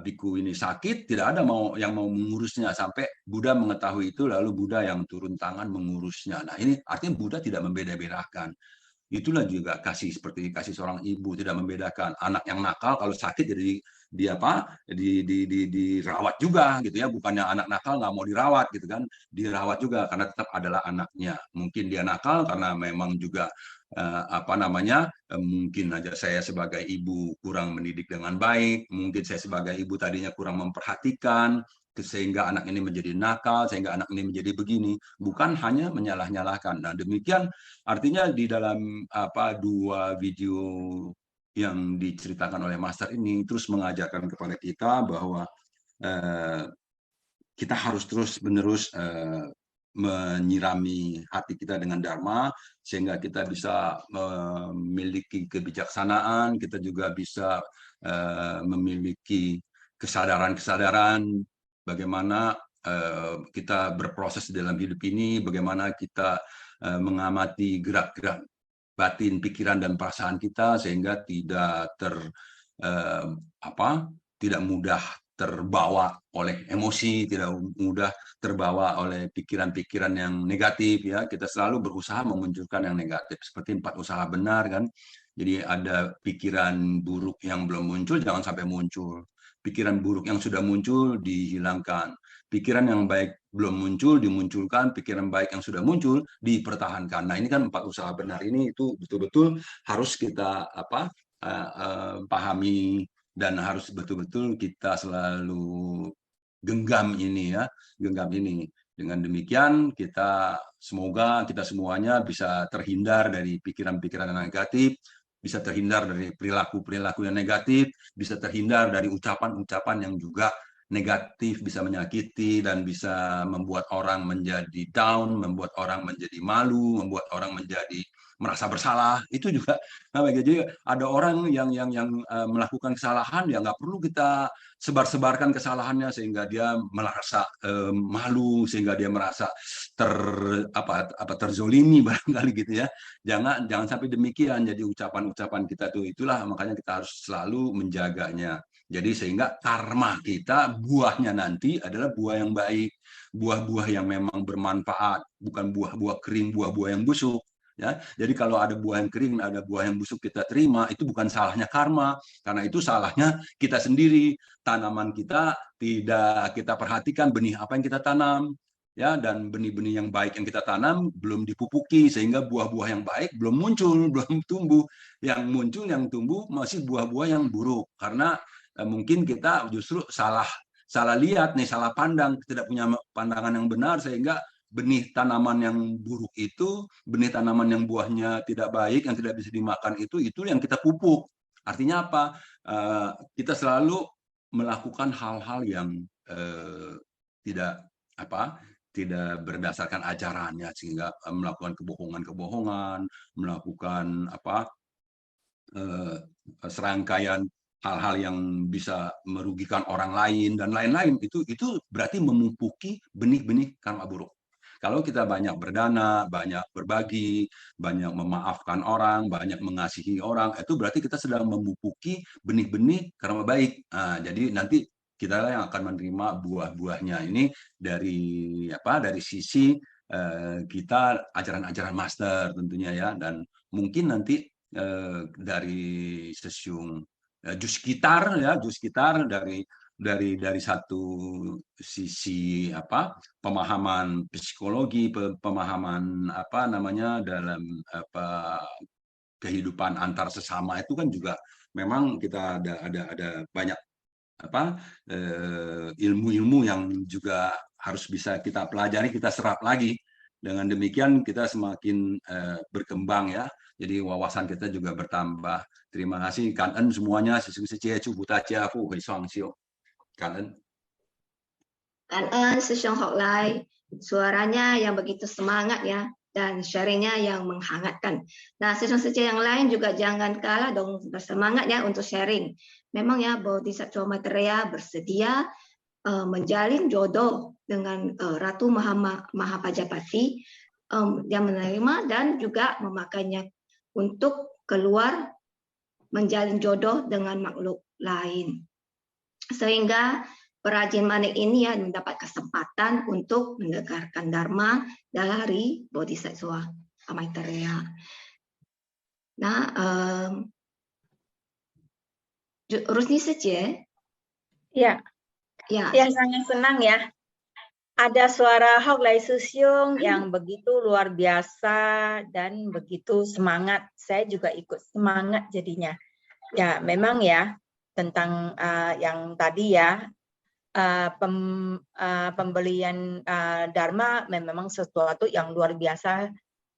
biku ini sakit tidak ada yang mau mengurusnya, sampai Buddha mengetahui itu, lalu Buddha yang turun tangan mengurusnya. Nah, ini artinya Buddha tidak membeda-bedakan. Itulah juga kasih, seperti kasih seorang ibu, tidak membedakan anak yang nakal kalau sakit jadi dirawat juga gitu ya, bukannya anak nakal nggak mau dirawat gitu kan, dirawat juga karena tetap adalah anaknya. Mungkin dia nakal karena memang juga mungkin aja saya sebagai ibu kurang mendidik dengan baik, mungkin saya sebagai ibu tadinya kurang memperhatikan, sehingga anak ini menjadi nakal, sehingga anak ini menjadi begini, bukan hanya menyalah-nyalahkan. Nah, demikian artinya di dalam 2 video yang diceritakan oleh Master ini terus mengajarkan kepada kita bahwa kita harus terus-menerus menyirami hati kita dengan Dharma, sehingga kita bisa memiliki kebijaksanaan, kita juga bisa memiliki kesadaran-kesadaran bagaimana kita berproses dalam hidup ini, bagaimana kita mengamati gerak-gerak batin, pikiran, dan perasaan kita, sehingga tidak tidak mudah terbawa oleh emosi, tidak mudah terbawa oleh pikiran-pikiran yang negatif, ya. Kita selalu berusaha memunculkan yang negatif, seperti 4 usaha benar kan. Jadi ada pikiran buruk yang belum muncul, jangan sampai muncul. Pikiran buruk yang sudah muncul dihilangkan. Pikiran yang baik belum muncul dimunculkan, pikiran baik yang sudah muncul dipertahankan. Nah, ini kan 4 usaha benar ini, itu betul-betul harus kita pahami, dan harus betul-betul kita selalu genggam ini, ya, genggam ini. Dengan demikian semoga kita semuanya bisa terhindar dari pikiran-pikiran yang negatif, bisa terhindar dari perilaku-perilaku yang negatif, bisa terhindar dari ucapan-ucapan yang juga negatif, bisa menyakiti dan bisa membuat orang menjadi down, membuat orang menjadi malu, membuat orang menjadi merasa bersalah. Itu juga jadi ada orang yang melakukan kesalahan, ya nggak perlu kita sebar-sebarkan kesalahannya sehingga dia merasa malu, sehingga dia merasa terzolimi barangkali gitu ya. Jangan sampai demikian. Jadi ucapan-ucapan kita itulah makanya kita harus selalu menjaganya. Jadi sehingga karma kita, buahnya nanti adalah buah yang baik, buah-buah yang memang bermanfaat, bukan buah-buah kering, buah-buah yang busuk. Ya, jadi kalau ada buah yang kering, ada buah yang busuk kita terima, itu bukan salahnya karma, karena itu salahnya kita sendiri. Tanaman kita tidak kita perhatikan, benih apa yang kita tanam, ya, dan benih-benih yang baik yang kita tanam belum dipupuki, sehingga buah-buah yang baik belum muncul, belum tumbuh. Yang muncul, yang tumbuh masih buah-buah yang buruk, karena mungkin kita justru salah lihat nih, salah pandang, tidak punya pandangan yang benar, sehingga benih tanaman yang buruk itu, benih tanaman yang buahnya tidak baik, yang tidak bisa dimakan itu yang kita pupuk. Artinya apa? Kita selalu melakukan hal-hal yang tidak berdasarkan ajarannya, sehingga melakukan kebohongan-kebohongan, melakukan serangkaian hal-hal yang bisa merugikan orang lain dan lain-lain. Itu berarti memupuki benih-benih karma buruk. Kalau kita banyak berdana, banyak berbagi, banyak memaafkan orang, banyak mengasihi orang, itu berarti kita sedang memupuki benih-benih karma baik. Nah, jadi nanti kita yang akan menerima buah-buahnya ini dari sisi kita ajaran-ajaran master tentunya, ya. Dan mungkin nanti dari sesiung jus gitar, ya, jus gitar dari satu sisi pemahaman psikologi, pemahaman dalam kehidupan antar sesama, itu kan juga memang kita ada banyak ilmu-ilmu yang juga harus bisa kita pelajari, kita serap lagi. Dengan demikian kita semakin berkembang, ya. Jadi wawasan kita juga bertambah. Terima kasih Kan En semuanya. Kan En. Kan En, Sesiong Hok Lai, suaranya yang begitu semangat, ya. dan sharingnya yang menghangatkan. Nah, siswa-siswa yang lain juga jangan kalah dong, bersemangat ya untuk sharing. Memang ya Bodhisattva Maitreya bersedia menjalin jodoh dengan Ratu Mahapajapati, yang menerima dan juga memakainya untuk keluar menjalin jodoh dengan makhluk lain. Sehingga perajin manik ini ya mendapat kesempatan untuk mendengarkan Dharma dari Bodhisattva Maitreya. Nah, Rusni Sece, Ya, ya, ya sangat senang ya. Ada suara Hok Lai Susyung yang begitu luar biasa dan begitu semangat. Saya juga ikut semangat jadinya. Ya, memang ya tentang yang tadi ya, pembelian Dharma memang sesuatu yang luar biasa,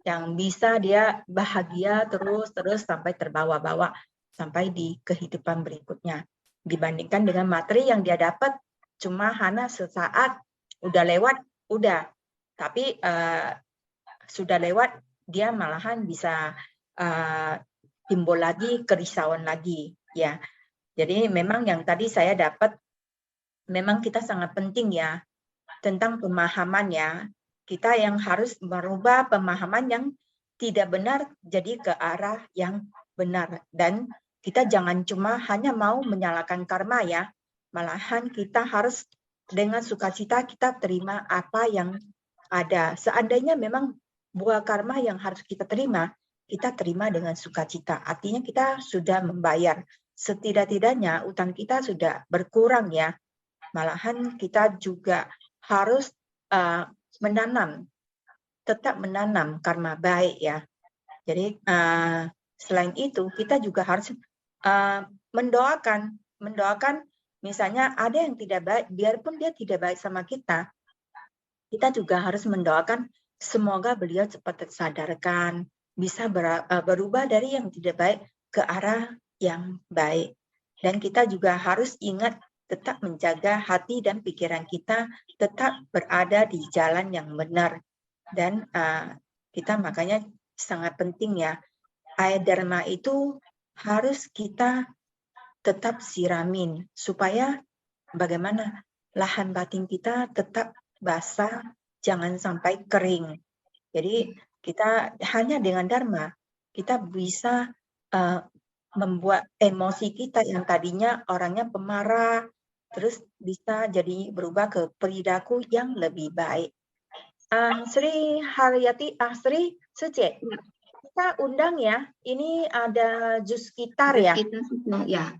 yang bisa dia bahagia terus sampai terbawa-bawa sampai di kehidupan berikutnya. Dibandingkan dengan materi yang dia dapat cuma hanya sesaat, udah lewat, udah. Tapi sudah lewat, dia malahan bisa timbul lagi kerisauan lagi, ya. Jadi memang yang tadi saya dapat, memang kita sangat penting ya tentang pemahaman ya. Kita yang harus merubah pemahaman yang tidak benar jadi ke arah yang benar. Dan kita jangan cuma hanya mau menyalahkan karma ya. Malahan kita harus dengan sukacita kita terima apa yang ada. Seandainya memang buah karma yang harus kita terima dengan sukacita. Artinya kita sudah membayar. Setidak-tidaknya utang kita sudah berkurang ya. Malahan kita juga harus tetap menanam karma baik ya. Jadi selain itu kita juga harus mendoakan misalnya ada yang tidak baik, biarpun dia tidak baik sama kita juga harus mendoakan semoga beliau cepat tersadarkan, bisa berubah dari yang tidak baik ke arah yang baik. Dan kita juga harus ingat tetap menjaga hati dan pikiran kita tetap berada di jalan yang benar. Dan kita makanya sangat penting ya, air Dharma itu harus kita tetap siramin supaya bagaimana lahan batin kita tetap basah, jangan sampai kering. Jadi kita hanya dengan Dharma kita bisa membuat emosi kita yang tadinya orangnya pemarah terus bisa jadi berubah ke perilaku yang lebih baik. Sri Haryati, Sri Suce, kita undang ya. Ini ada jus gitar ya. Ya.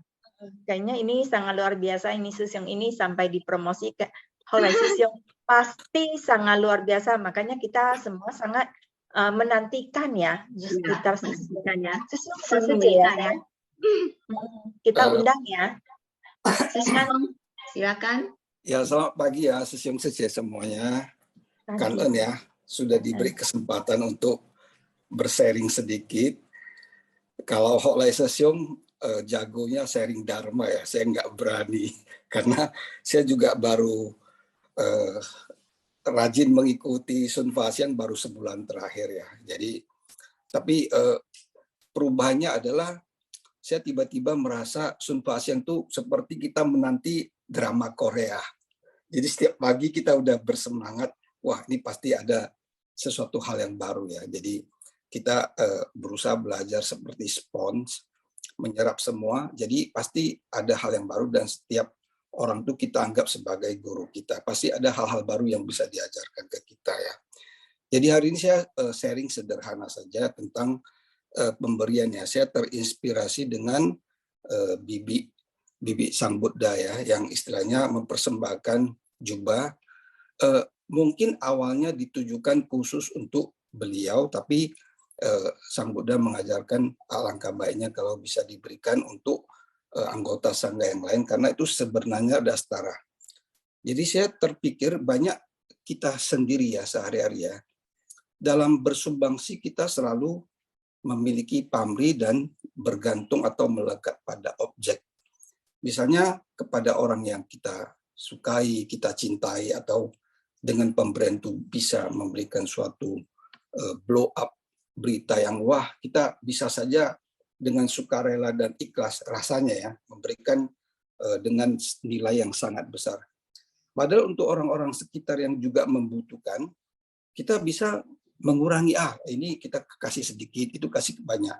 Kayaknya ini sangat luar biasa, ini sus yang ini sampai dipromosi ke oleh sus yang pasti sangat luar biasa. Makanya kita semua sangat menantikan ya jus gitar sus ya. Sus ya. Kita undang ya. Silakan. Ya, selamat pagi ya Susyung Sece semuanya. Kangen ya sudah diberi kesempatan untuk bersharing sedikit. Kalau Hok Lai Susyung jagonya sharing Dharma ya, saya nggak berani karena saya juga baru rajin mengikuti Sun Faxian baru sebulan terakhir ya. Jadi tapi perubahannya adalah saya tiba-tiba merasa Sun Faxian tuh seperti kita menanti drama Korea. Jadi setiap pagi kita udah bersemangat, wah ini pasti ada sesuatu hal yang baru ya. Jadi kita berusaha belajar seperti spons, menyerap semua, jadi pasti ada hal yang baru dan setiap orang tuh kita anggap sebagai guru kita. Pasti ada hal-hal baru yang bisa diajarkan ke kita ya. Jadi hari ini saya sharing sederhana saja tentang pemberiannya. Saya terinspirasi dengan Bibi Sang Buddha ya, yang istilahnya mempersembahkan jubah. Mungkin awalnya ditujukan khusus untuk beliau, tapi Sang Buddha mengajarkan alangkah baiknya kalau bisa diberikan untuk anggota sangga yang lain, karena itu sebenarnya dastara. Jadi saya terpikir banyak kita sendiri ya sehari-hari ya, dalam bersumbangsi kita selalu memiliki pamrih dan bergantung atau melekat pada objek. Misalnya kepada orang yang kita sukai, kita cintai, atau dengan pemberian itu bisa memberikan suatu blow up berita yang wah, kita bisa saja dengan sukarela dan ikhlas rasanya ya memberikan dengan nilai yang sangat besar. Padahal untuk orang-orang sekitar yang juga membutuhkan, kita bisa mengurangi, ini kita kasih sedikit, itu kasih banyak.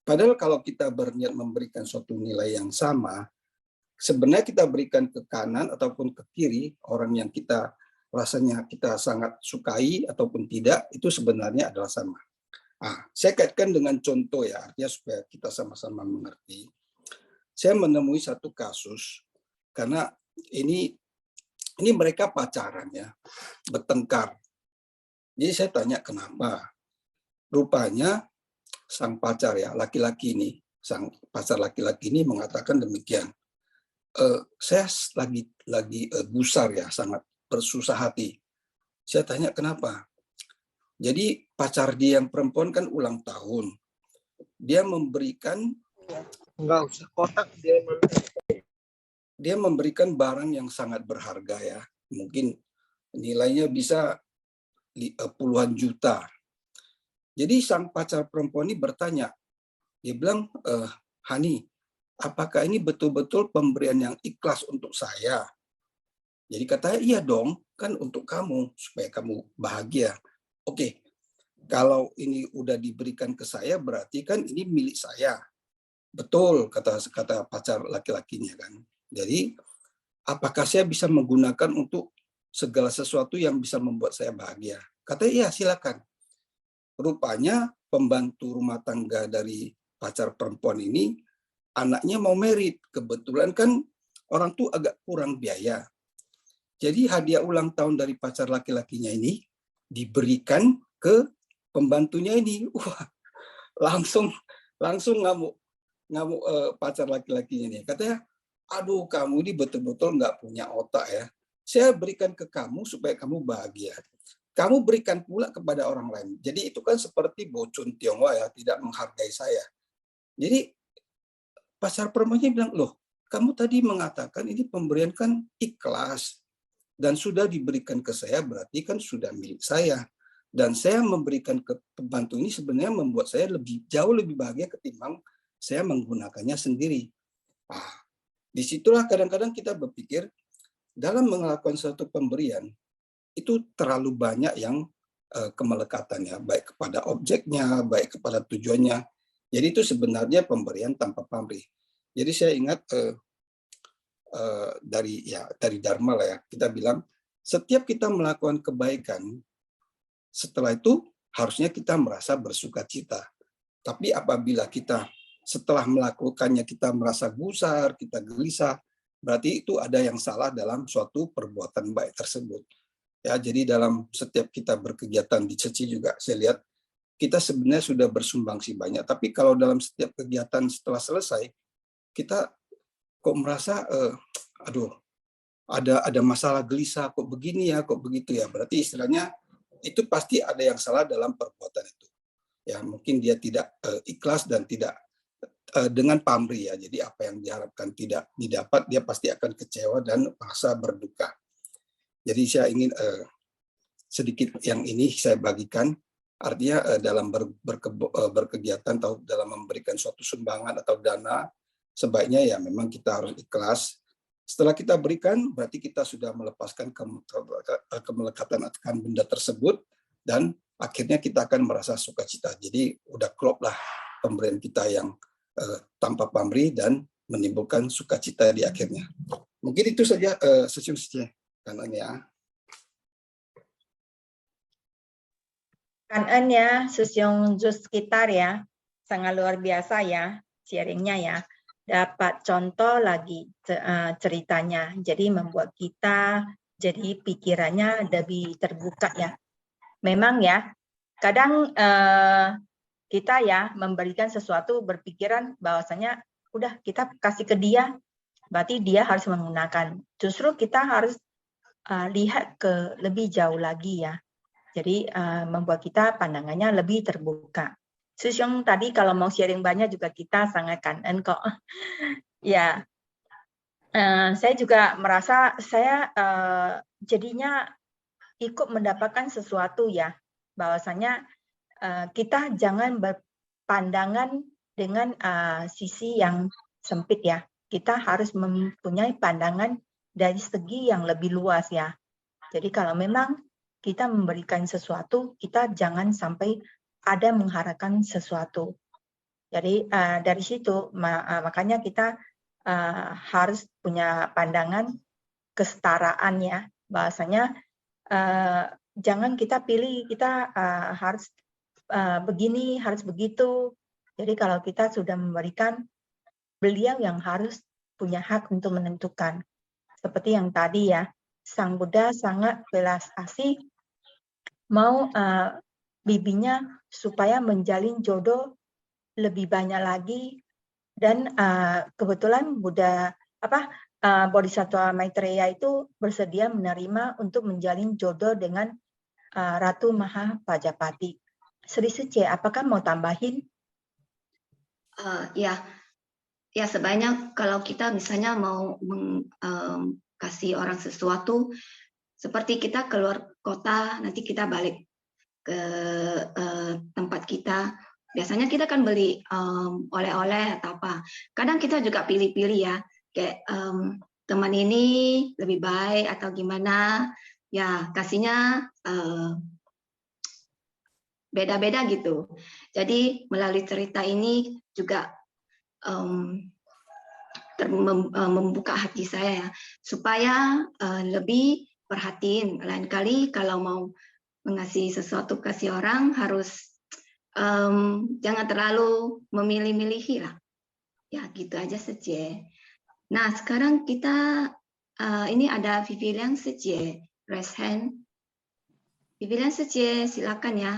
Padahal kalau kita berniat memberikan suatu nilai yang sama, sebenarnya kita berikan ke kanan ataupun ke kiri, orang yang kita rasanya kita sangat sukai ataupun tidak, itu sebenarnya adalah sama. Saya kaitkan dengan contoh ya, artinya supaya kita sama-sama mengerti. Saya menemui satu kasus, karena ini mereka pacaran ya, bertengkar. Jadi saya tanya kenapa. Rupanya sang pacar ya, laki-laki ini, sang pacar laki-laki ini mengatakan demikian. Saya lagi gusar ya, sangat bersusah hati. Saya tanya kenapa. Jadi pacar dia yang perempuan kan ulang tahun. Dia memberikan dia memberikan barang yang sangat berharga ya. Mungkin nilainya bisa puluhan juta. Jadi sang pacar perempuan ini bertanya, dia bilang, Hani, apakah ini betul-betul pemberian yang ikhlas untuk saya? Jadi katanya, iya dong, kan untuk kamu, supaya kamu bahagia. Oke, kalau ini udah diberikan ke saya, berarti kan ini milik saya. Betul, kata pacar laki-lakinya kan. Jadi, apakah saya bisa menggunakan untuk segala sesuatu yang bisa membuat saya bahagia? Katanya, iya silakan. Rupanya pembantu rumah tangga dari pacar perempuan ini, anaknya mau merit. Kebetulan kan orang tuh agak kurang biaya. Jadi hadiah ulang tahun dari pacar laki-lakinya ini diberikan ke pembantunya ini. Wah, langsung ngamuk pacar laki-lakinya ini. Katanya, aduh kamu ini betul-betul nggak punya otak ya. Saya berikan ke kamu supaya kamu bahagia. Kamu berikan pula kepada orang lain. Jadi itu kan seperti bocun Tionghoa ya, tidak menghargai saya. Jadi pacar perempuannya bilang, loh kamu tadi mengatakan ini pemberian kan ikhlas. Dan sudah diberikan ke saya, berarti kan sudah milik saya. Dan saya memberikan ke pembantu ini sebenarnya membuat saya jauh lebih bahagia ketimbang saya menggunakannya sendiri. Disitulah kadang-kadang kita berpikir, dalam melakukan suatu pemberian, itu terlalu banyak yang kemelekatannya, baik kepada objeknya, baik kepada tujuannya. Jadi itu sebenarnya pemberian tanpa pamrih. Jadi saya ingat dari Dharma lah ya, kita bilang setiap kita melakukan kebaikan, setelah itu harusnya kita merasa bersukacita. Tapi apabila kita setelah melakukannya kita merasa gusar, kita gelisah, berarti itu ada yang salah dalam suatu perbuatan baik tersebut. Ya, jadi dalam setiap kita berkegiatan di Ceci juga saya lihat kita sebenarnya sudah bersumbangsi banyak, tapi kalau dalam setiap kegiatan setelah selesai kita kok merasa ada masalah gelisah, kok begini ya, kok begitu ya. Berarti istilahnya itu pasti ada yang salah dalam perbuatan itu. Ya, mungkin dia tidak ikhlas dan tidak dengan pamrih ya. Jadi apa yang diharapkan tidak didapat, dia pasti akan kecewa dan merasa berduka. Jadi saya ingin sedikit yang ini saya bagikan, artinya dalam berkegiatan atau dalam memberikan suatu sumbangan atau dana, sebaiknya ya memang kita harus ikhlas. Setelah kita berikan, berarti kita sudah melepaskan kemelekatan akan benda tersebut, dan akhirnya kita akan merasa sukacita. Jadi udah klop lah pemberian kita yang tanpa pamrih dan menimbulkan sukacita di akhirnya. Mungkin itu saja sesungguhnya. Kanan ya, Susyong Jus sekitar ya, sangat luar biasa ya sharingnya ya. Dapat contoh lagi ceritanya, jadi membuat kita jadi pikirannya lebih terbuka ya. Memang ya, kadang kita ya memberikan sesuatu berpikiran bahwasanya udah kita kasih ke dia, berarti dia harus menggunakan. Justru kita harus lihat ke lebih jauh lagi ya. Jadi membuat kita pandangannya lebih terbuka. Susyong tadi kalau mau sharing banyak juga kita sangat kangen kok. Ya, saya juga merasa saya jadinya ikut mendapatkan sesuatu ya, bahwasanya kita jangan berpandangan dengan sisi yang sempit ya. Kita harus mempunyai pandangan dari segi yang lebih luas ya. Jadi kalau memang kita memberikan sesuatu, kita jangan sampai ada mengharapkan sesuatu. Jadi dari situ makanya kita harus punya pandangan kesetaraan ya. Bahasanya jangan kita pilih kita harus begini, harus begitu. Jadi kalau kita sudah memberikan, beliau yang harus punya hak untuk menentukan. Seperti yang tadi ya, Sang Buddha sangat belas asih mau bibinya supaya menjalin jodoh lebih banyak lagi, dan kebetulan Bodhisattva Maitreya itu bersedia menerima untuk menjalin jodoh dengan Ratu Mahapajapati. Sri Suci, apakah mau tambahin? Ya sebanyak kalau kita misalnya mau kasih orang sesuatu, seperti kita keluar kota, nanti kita balik ke tempat kita. Biasanya kita kan beli oleh-oleh atau apa. Kadang kita juga pilih-pilih ya, kayak teman ini lebih baik atau gimana. Ya kasihnya beda-beda gitu. Jadi melalui cerita ini juga membuka hati saya ya, supaya lebih perhatiin. Lain kali kalau mau mengasihi sesuatu kasih orang harus jangan terlalu memilih-milih lah. Ya gitu aja saja. Nah sekarang kita ini ada Vivian saja, raise hand. Vivian saja, silakan ya.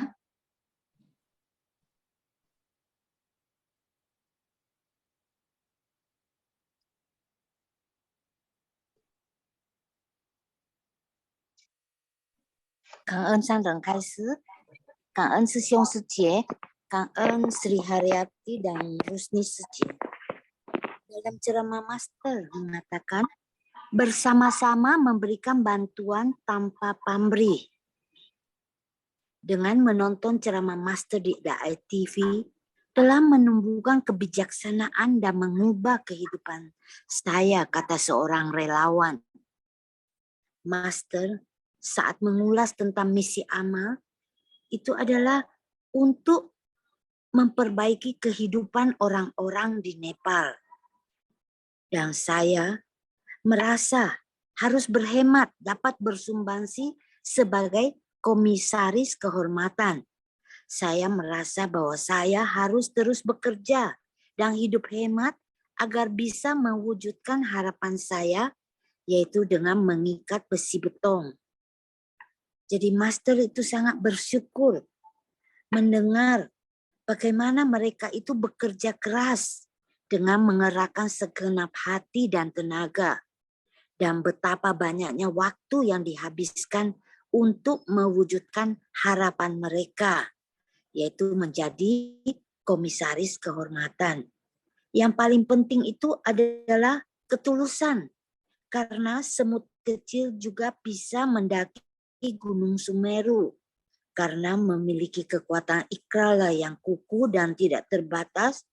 Cảm ơn Sang Rừng Khai Sứ, cảm ơn Sư Siông Sư Chế, cảm ơn Sri Haryati dan Rusni Sư Chế. Dalam ceramah Master mengatakan, bersama-sama memberikan bantuan tanpa pamrih. Dengan menonton ceramah Master di Dai TV, telah menumbuhkan kebijaksanaan dan mengubah kehidupan saya, kata seorang relawan. Master saat mengulas tentang misi amal, itu adalah untuk memperbaiki kehidupan orang-orang di Nepal. Dan saya merasa harus berhemat, dapat bersumbangsi sebagai komisaris kehormatan. Saya merasa bahwa saya harus terus bekerja dan hidup hemat agar bisa mewujudkan harapan saya, yaitu dengan mengikat besi beton. Jadi Master itu sangat bersyukur mendengar bagaimana mereka itu bekerja keras dengan mengerahkan segenap hati dan tenaga, dan betapa banyaknya waktu yang dihabiskan untuk mewujudkan harapan mereka, yaitu menjadi komisaris kehormatan. Yang paling penting itu adalah ketulusan, karena semut kecil juga bisa mendaki Gunung Sumeru karena memiliki kekuatan ikrar yang kukuh dan tidak terbatas,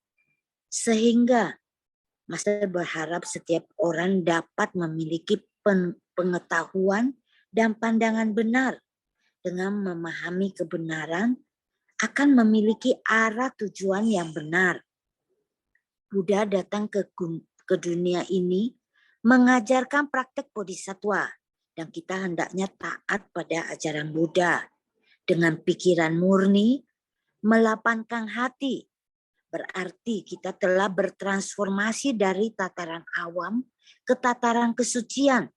sehingga Master berharap setiap orang dapat memiliki pengetahuan dan pandangan benar. Dengan memahami kebenaran akan memiliki arah tujuan yang benar. Buddha datang ke dunia ini mengajarkan praktek bodhisattva, dan kita hendaknya taat pada ajaran Buddha. Dengan pikiran murni, melapangkan hati, berarti kita telah bertransformasi dari tataran awam ke tataran kesucian.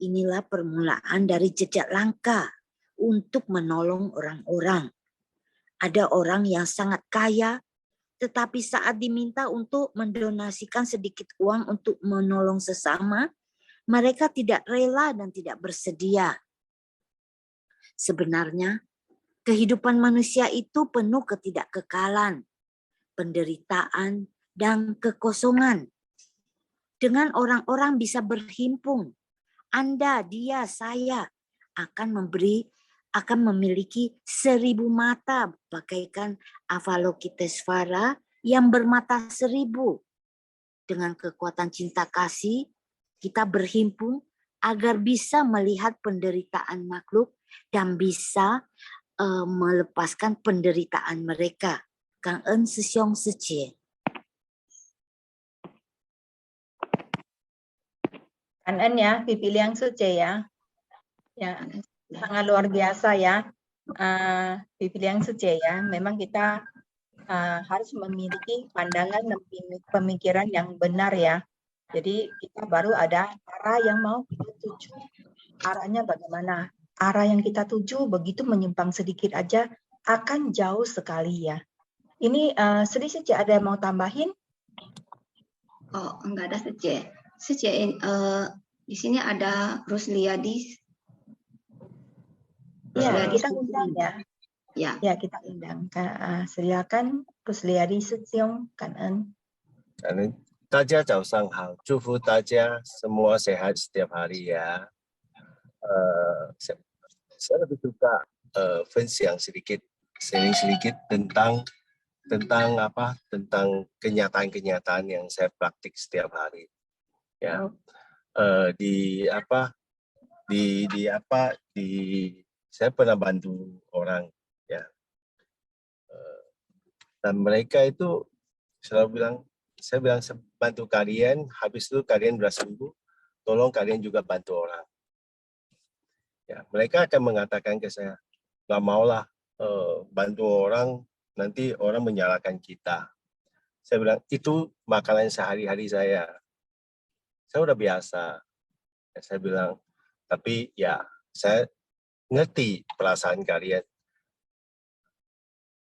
Inilah permulaan dari jejak langkah untuk menolong orang-orang. Ada orang yang sangat kaya, tetapi saat diminta untuk mendonasikan sedikit uang untuk menolong sesama, mereka tidak rela dan tidak bersedia. Sebenarnya, kehidupan manusia itu penuh ketidakkekalan, penderitaan, dan kekosongan. Dengan orang-orang bisa berhimpun, Anda, dia, saya akan memberi akan memiliki 1000 mata bagaikan Avalokitesvara yang bermata 1000. Dengan kekuatan cinta kasih, kita berhimpun agar bisa melihat penderitaan makhluk dan bisa melepaskan penderitaan mereka. Cảm ơn sư兄sư姐. Kanan ya, Pipi Liang Suce ya. Ya, sangat luar biasa ya. Pipi Liang Suce ya. Memang kita harus memiliki pandangan dan pemikiran yang benar ya. Jadi kita baru ada arah yang mau kita tuju. Arahnya bagaimana? Arah yang kita tuju begitu menyimpang sedikit aja akan jauh sekali ya. Ini sedikit ada yang mau tambahin? Oh, enggak ada Sece. Di sini ada Rusliadi. Ya, kita undang ya. Ya. Ya, kita undang. Silakan Rusliadi Setsiong Kanan. 大家早上好，祝福大家semua sehat setiap hari ya. Saya lebih suka sharing sedikit tentang kenyataan-kenyataan yang saya praktik setiap hari. Ya, saya pernah bantu orang ya, dan mereka itu selalu bilang, saya bilang bantu kalian, habis itu kalian sudah sembuh, tolong kalian juga bantu orang. Ya, mereka akan mengatakan ke saya, nggak maulah bantu orang, nanti orang menyalahkan kita. Saya bilang, itu makanan sehari-hari saya. Saya udah biasa. Ya, saya bilang, tapi ya saya ngerti perasaan kalian.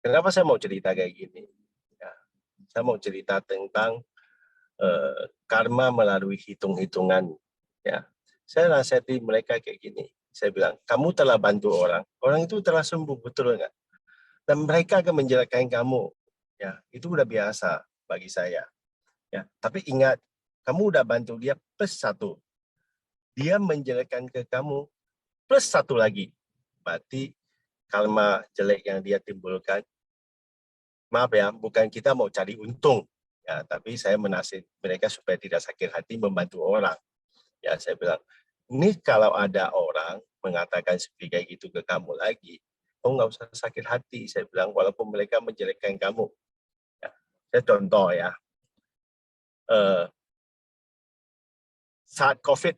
Kenapa saya mau cerita kayak gini? Ya, saya mau cerita tentang karma melalui hitung-hitungan. Ya, saya nasihati mereka kayak gini. Saya bilang, kamu telah bantu orang itu telah sembuh, betul nggak? Dan mereka akan menjelekkan kamu. Ya, itu udah biasa bagi saya. Ya, tapi ingat, kamu udah bantu dia plus 1. Dia menjelekkan ke kamu plus 1 lagi. Berarti karma jelek yang dia timbulkan, maaf ya, bukan kita mau cari untung. Ya, tapi saya menasihat mereka supaya tidak sakit hati membantu orang. Ya, saya bilang, ini kalau ada orang mengatakan seperti kayak gitu ke kamu lagi, kamu nggak usah sakit hati. Saya bilang, walaupun mereka menjelekkan kamu. Ya, saya contoh ya, saat COVID,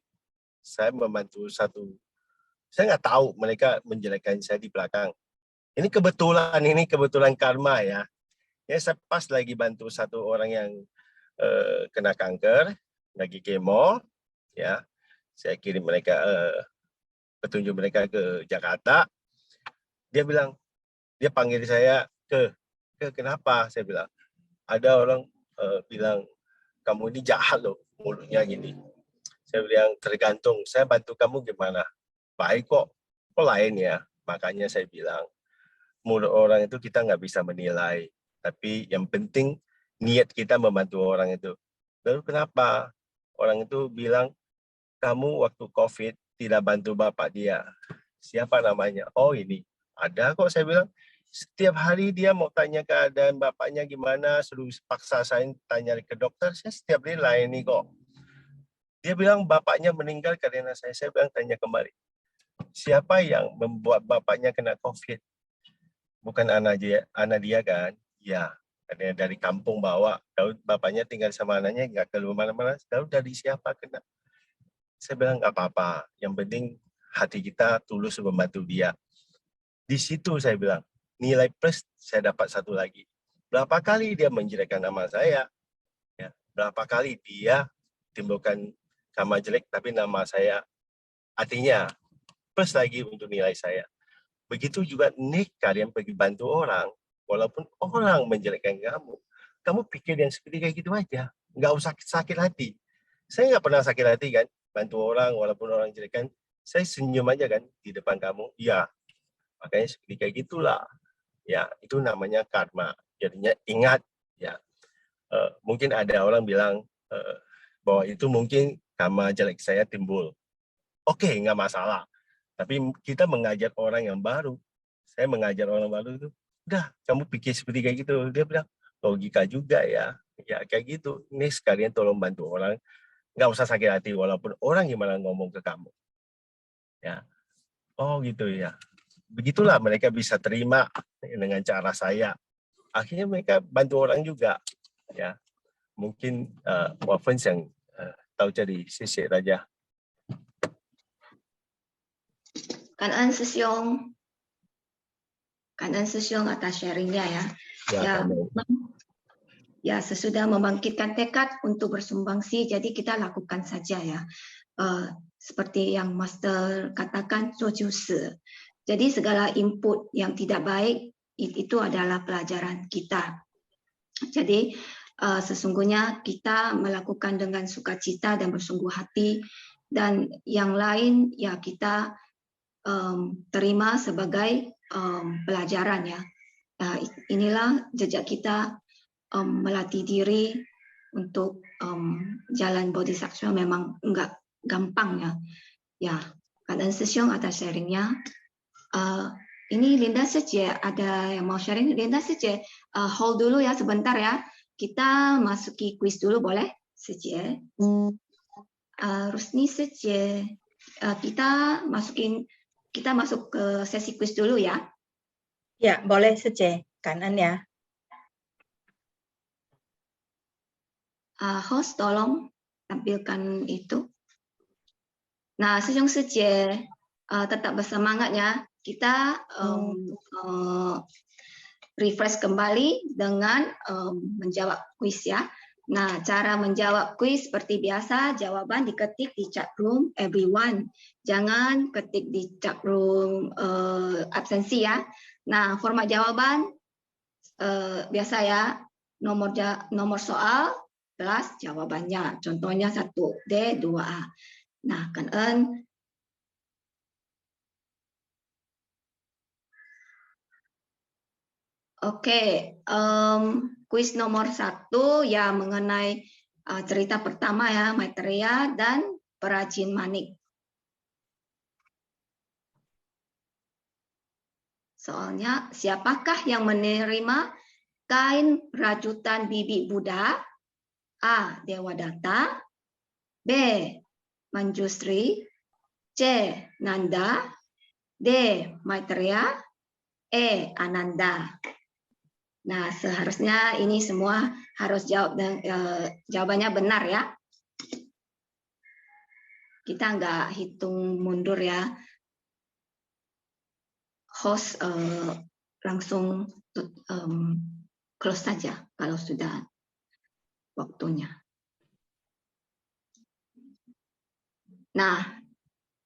saya membantu saya nggak tahu mereka menjelekkan saya di belakang. Ini kebetulan karma ya. Ya, saya pas lagi bantu satu orang yang kena kanker, lagi kemo, ya. Saya kirim mereka petunjuk mereka ke Jakarta. Dia panggil saya ke kenapa? Saya bilang, ada orang bilang kamu ini jahat loh, mulutnya gini. Saya bilang, tergantung, saya bantu kamu gimana? Baik kok lain ya. Makanya saya bilang, mulut orang itu kita nggak bisa menilai. Tapi yang penting niat kita membantu orang itu. Lalu kenapa? Orang itu bilang, kamu waktu COVID tidak bantu bapak dia. Siapa namanya? Oh ini. Ada kok, saya bilang. Setiap hari dia mau tanya keadaan bapaknya gimana, suruh paksa saya tanya ke dokter, saya setiap hari layani kok. Dia bilang bapaknya meninggal karena saya bilang tanya kembali. Siapa yang membuat bapaknya kena COVID? Bukan anak dia kan? Ya, ada dari kampung bawa. Tahu bapaknya tinggal sama anaknya, nggak keluar mana-mana. Tahu dari siapa kena? Saya bilang nggak apa-apa. Yang penting hati kita tulus membantu dia. Di situ saya bilang, nilai plus saya dapat 1 lagi. Berapa kali dia menjelekkan nama saya? Ya, berapa kali dia timbulkan nama jelek, tapi nama saya artinya plus lagi untuk nilai saya. Begitu juga nih kalian pergi bantu orang, walaupun orang menjelekkan kamu pikir yang seperti kayak gitu aja, nggak usah sakit hati. Saya nggak pernah sakit hati kan, bantu orang walaupun orang jelekkan, saya senyum aja kan di depan kamu. Ya, makanya seperti kayak gitulah. Ya, itu namanya karma. Jadinya ingat ya. Mungkin ada orang bilang bahwa itu mungkin karma jelek saya timbul. Oke, nggak masalah. Tapi kita mengajar orang yang baru. Saya mengajar orang baru itu, udah kamu pikir seperti kayak gitu. Dia bilang, logika juga ya. Ya kayak gitu. Ini sekalian tolong bantu orang. Nggak usah sakit hati walaupun orang gimana ngomong ke kamu. Ya. Oh gitu ya. Begitulah mereka bisa terima dengan cara saya. Akhirnya mereka bantu orang juga. Ya. Mungkin Wafen yang tahu jadi sisi Raja. Cảm ơn sư Siêu. Cảm ơn sư Siêu atas sharingnya ya. Ya, sesudah membangkitkan tekad untuk bersumbangsi, jadi kita lakukan saja ya. Seperti yang Master katakan, sojuse. Jadi segala input yang tidak baik itu adalah pelajaran kita. Jadi sesungguhnya kita melakukan dengan sukacita dan bersungguh hati, dan yang lain ya kita terima sebagai pelajaran ya. Inilah jejak kita melatih diri untuk jalan bodhisattva memang enggak gampang ya. Ya, Kak Dan Sesiong atas sharingnya. Ini Linda saja ada yang mau sharing. Linda saja hold dulu ya sebentar ya. Kita masuki quiz dulu boleh saja. Rusni saja. Kita masuk ke sesi quiz dulu ya. Ya, boleh saja. Kanan ya. Host tolong tampilkan itu. Nah, Sejong Seje tetap bersemangat ya. Kita refresh kembali dengan menjawab kuis ya. Nah, cara menjawab kuis seperti biasa, jawaban diketik di chat room everyone. Jangan ketik di chat room absensi ya. Nah, format jawaban biasa ya, nomor soal plus jawabannya. Contohnya 1D, 2A. Nah, Kan Eun. Oke, kuis nomor 1 ya mengenai cerita pertama ya, Maitreya dan perajin manik. Soalnya, siapakah yang menerima kain rajutan bibi Buddha? A. Dewadatta, B. Manjusri, C. Nanda, D. Maitreya, E. Ananda. Nah, seharusnya ini semua harus jawabannya benar ya. Kita nggak hitung mundur ya. Host langsung close saja kalau sudah waktunya. Nah,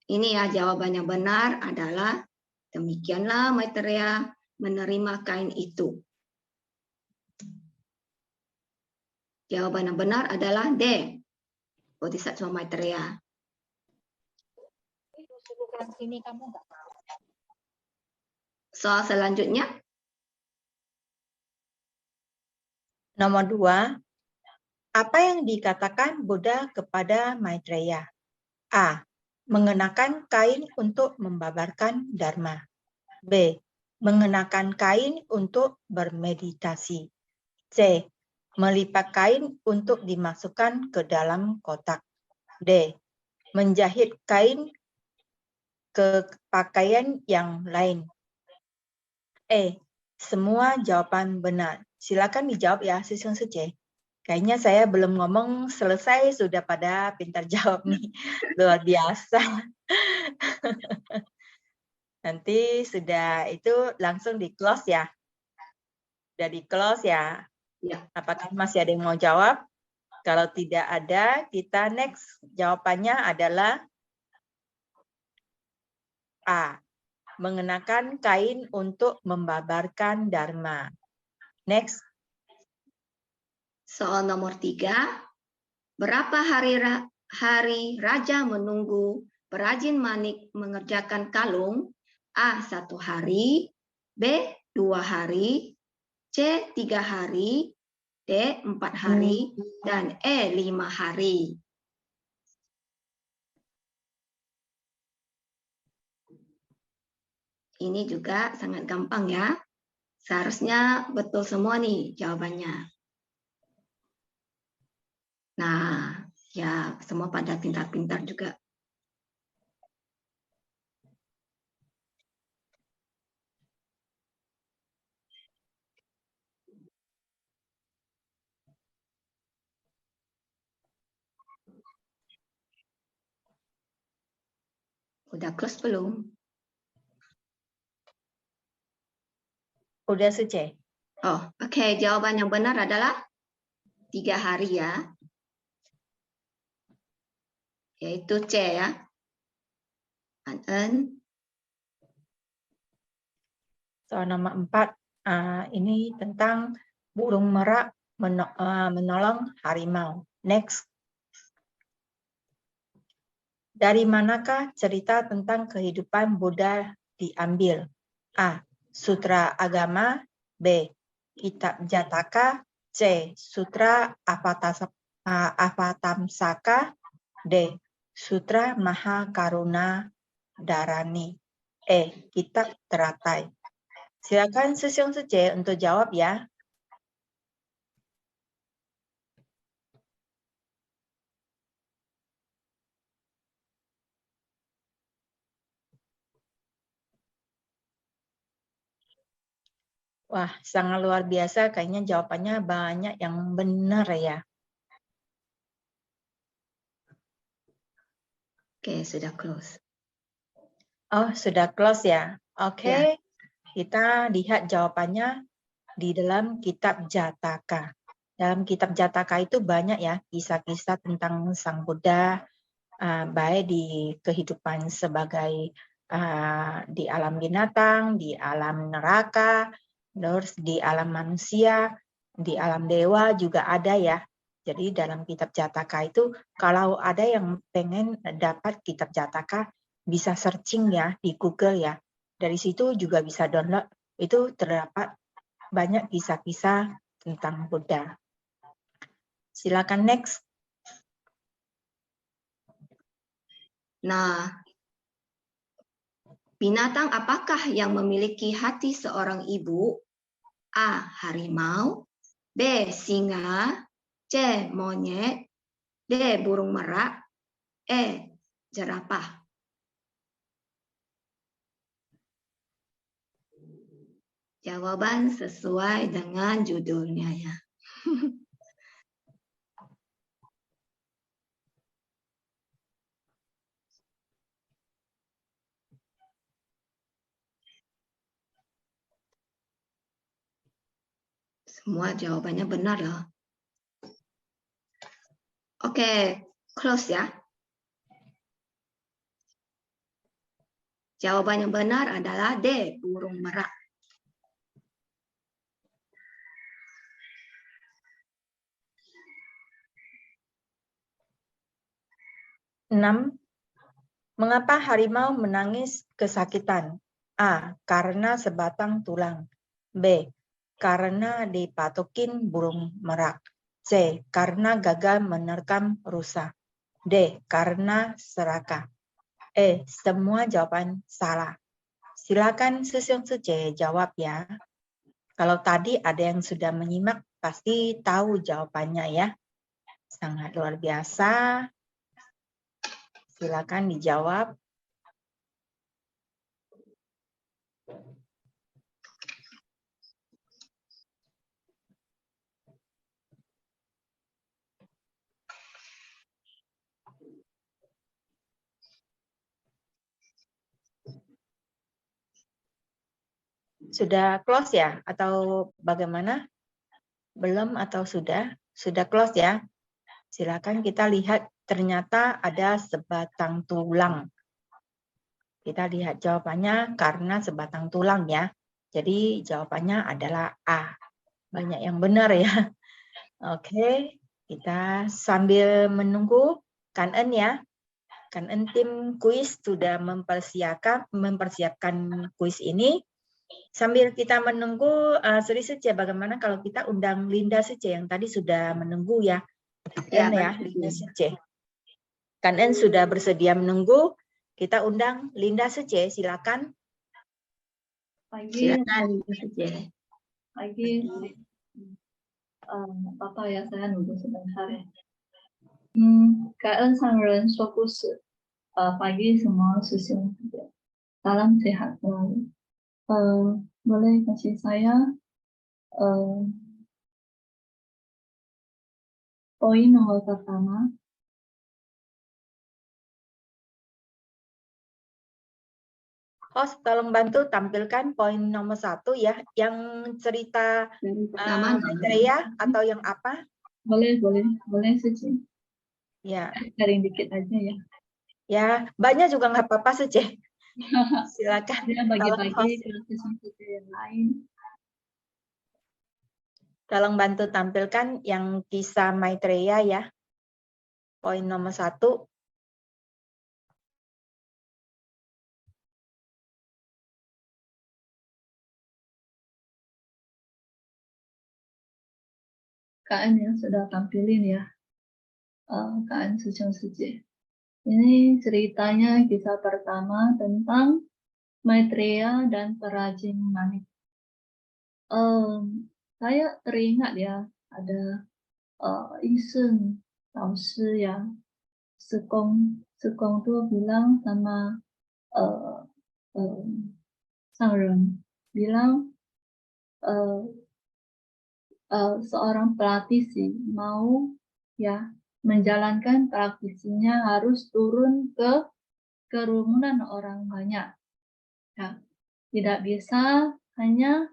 ini ya jawabannya benar adalah demikianlah Maitreya menerima kain itu. Jawaban yang benar adalah D. Bodhisattva Maitreya. Soal selanjutnya. Nomor 2. Apa yang dikatakan Buddha kepada Maitreya? A. Mengenakan kain untuk membabarkan dharma. B. Mengenakan kain untuk bermeditasi. C. Melipat kain untuk dimasukkan ke dalam kotak. D. Menjahit kain ke pakaian yang lain. E. Semua jawaban benar. Silakan dijawab ya, Sesong Seje. Kayaknya saya belum ngomong selesai sudah pada pintar jawab nih. Luar biasa. Nanti sudah itu langsung di close ya. Sudah di close ya. Ya. Apakah masih ada yang mau jawab? Kalau tidak ada, kita next. Jawabannya adalah A. Mengenakan kain untuk membabarkan dharma. Next. Soal nomor 3. Berapa hari Raja menunggu perajin manik mengerjakan kalung? A. 1 hari, B. 2 hari, C. 3 hari, D. 4 hari, dan E. 5 hari. Ini juga sangat gampang ya. Seharusnya betul semua nih jawabannya. Nah, ya semua pada pintar-pintar juga. Udah close belum? Udah Suce. Oh, oke. Jawaban yang benar adalah 3 hari ya. Yaitu C ya. An. Soal nomor 4, ini tentang burung merak menolong harimau. Next. Dari manakah cerita tentang kehidupan Buddha diambil? A. Sutra Agama. B. Kitab Jataka. C. Sutra Avatamsaka. D. Sutra Mahakaruna Dharani. E. Kitab Teratai. Silakan Susyong Suce untuk jawab ya. Wah, sangat luar biasa. Kayaknya jawabannya banyak yang benar ya. Oke, sudah close. Oh, sudah close ya. Oke, Ya. kita lihat jawabannya di dalam kitab Jataka. Dalam kitab Jataka itu banyak ya kisah-kisah tentang Sang Buddha, baik di kehidupan sebagai di alam binatang, di alam neraka, terus di alam manusia, di alam dewa juga ada ya. Jadi dalam kitab Jataka itu kalau ada yang pengen dapat kitab Jataka bisa searching ya di Google ya. Dari situ juga bisa download. Itu terdapat banyak kisah-kisah tentang Buddha. Silakan next. Nah, binatang apakah yang memiliki hati seorang ibu? A. Harimau. B. Singa. C. Monyet. D. Burung merak. E. Jerapah. Jawaban sesuai dengan judulnya ya. Semua jawabannya benar loh. Oke, close ya. Jawaban yang benar adalah D. Burung merak. 6. Mengapa harimau menangis kesakitan? A. Karena sebatang tulang. B. Karena dipatokin burung merak. C. Karena gagal menerkam rusa. D. Karena serakah. E. Semua jawaban salah. Silakan Susyong Suce jawab ya. Kalau tadi ada yang sudah menyimak, pasti tahu jawabannya ya. Sangat luar biasa. Silakan dijawab. Sudah close ya? Atau bagaimana? Belum atau sudah? Sudah close ya? Silakan kita lihat, ternyata ada sebatang tulang. Kita lihat jawabannya karena sebatang tulang ya. Jadi jawabannya adalah A. Banyak yang benar ya. Oke, kita sambil menunggu Kan-en ya. Kan-en tim kuis sudah mempersiapkan kuis ini. Sambil kita menunggu, Sri Suce, bagaimana kalau kita undang Linda Suce yang tadi sudah menunggu ya. Ya, Ya, Linda Suce. Kan-en sudah bersedia menunggu. Kita undang Linda Suce, silakan. Pagi, Silakan, Suje. pagi. Bapak ya, saya nunggu sebentar ya. 感恩上人说故事。pagi semua师兄姐，salam sehat selalu. Boleh kasih saya poin nomor pertama. Host, tolong bantu tampilkan poin nomor 1 ya, yang cerita Yang pertama, Maitreya atau yang apa? Boleh Suci. Ya, Sharing dikit aja ya. ya banyak juga nggak apa-apa Suci. Silakan. Dia Tolong bagi-bagi host, ke sesi yang lain. tolong bantu tampilkan yang kisah Maitreya ya. Poin nomor 1. KN yang sudah tampilin ya. KN Suci Suci. Ini ceritanya kisah pertama tentang Maitreya dan perajin manik. Saya teringat ya, ada Iseng Lao Shi ya, Sekong tuh bilang sama sang ren, bilang seorang pelatih sih mau ya menjalankan praktisinya harus turun ke kerumunan orang banyak. Ya, tidak bisa hanya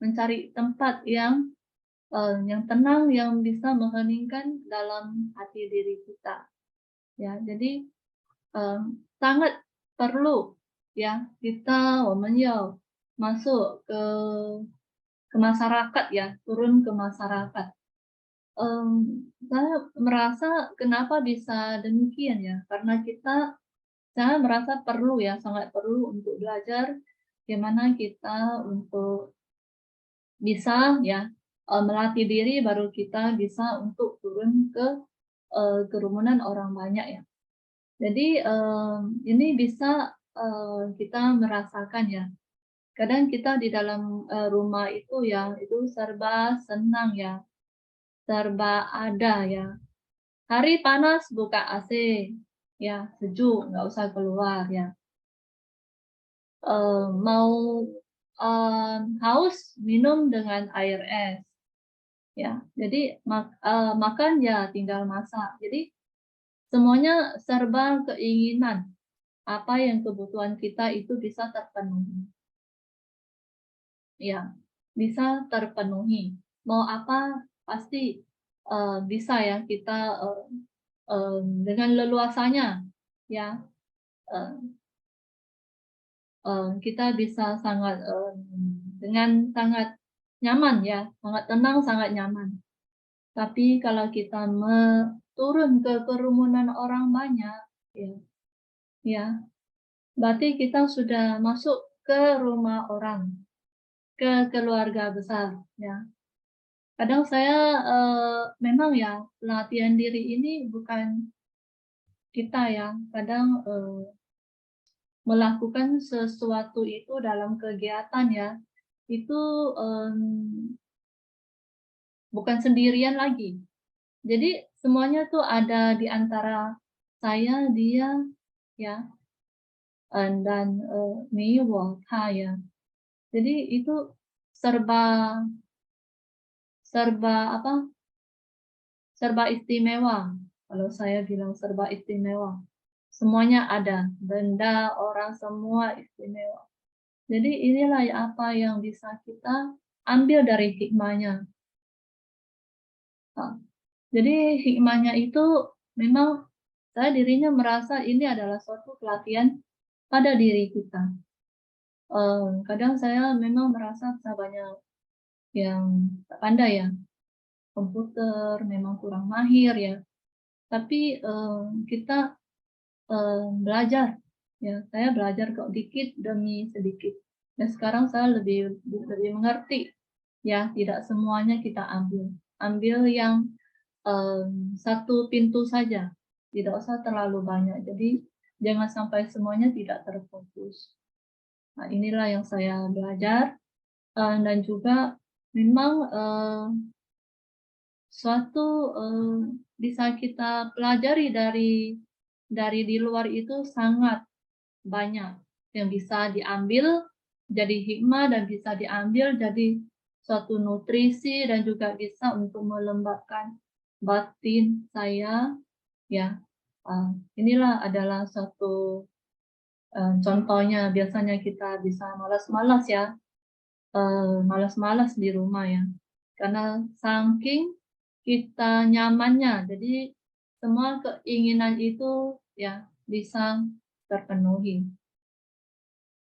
mencari tempat yang tenang, yang bisa mengheningkan dalam hati diri kita. Ya, jadi sangat perlu ya kita masuk ke masyarakat ya, turun ke masyarakat. Saya merasa kenapa bisa demikian ya, karena saya merasa perlu ya, sangat perlu untuk belajar bagaimana kita untuk bisa ya melatih diri, baru kita bisa untuk turun ke kerumunan orang banyak ya. Jadi ini bisa kita merasakan ya. Kadang kita di dalam rumah itu ya, itu serba senang ya, serba ada ya. Hari panas buka AC ya, sejuk, nggak usah keluar ya. Mau haus, minum dengan air es ya. Jadi makan ya tinggal masak. Jadi semuanya serba keinginan, apa yang kebutuhan kita itu bisa terpenuhi. Ya, bisa terpenuhi. Mau apa pasti bisa ya kita dengan leluasanya ya. Kita bisa sangat dengan sangat nyaman ya, sangat tenang, sangat nyaman. Tapi kalau kita turun ke kerumunan orang banyak, ya, berarti kita sudah masuk ke rumah orang, ke keluarga besar, ya. Kadang saya memang ya latihan diri ini bukan kita ya, kadang melakukan sesuatu itu dalam kegiatan ya, itu bukan sendirian lagi. Jadi semuanya tuh ada di antara saya, dia, ya, dan Mei Wo Ta ya. Jadi itu serba istimewa. Kalau saya bilang serba istimewa. Semuanya ada, benda, orang, semua istimewa. Jadi inilah apa yang bisa kita ambil dari hikmahnya. Nah, jadi hikmahnya itu memang saya dirinya merasa ini adalah suatu pelatihan pada diri kita. Kadang saya memang merasa saya banyak yang tak pandai ya. Komputer memang kurang mahir ya. Tapi kita belajar ya, saya belajar kok dikit demi sedikit. Dan sekarang saya lebih mengerti ya, tidak semuanya kita ambil yang satu pintu saja, tidak usah terlalu banyak. Jadi jangan sampai semuanya tidak terfokus. Nah, inilah yang saya belajar. Dan juga memang suatu bisa kita pelajari dari di luar itu sangat banyak yang bisa diambil jadi hikmah dan bisa diambil jadi suatu nutrisi dan juga bisa untuk melembabkan batin saya, ya. Inilah adalah suatu contohnya. Biasanya kita bisa malas-malas ya, malas-malas di rumah ya, karena saking kita nyamannya, jadi semua keinginan itu ya bisa terpenuhi.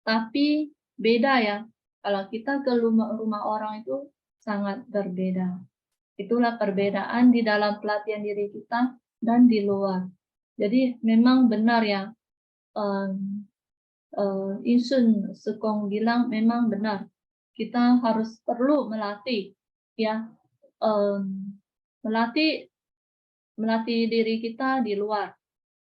Tapi beda ya, kalau kita ke rumah orang itu sangat berbeda. Itulah perbedaan di dalam pelatihan diri kita dan di luar. Jadi memang benar ya, Insun Sekong bilang memang benar. Kita harus perlu melatih, ya, melatih diri kita di luar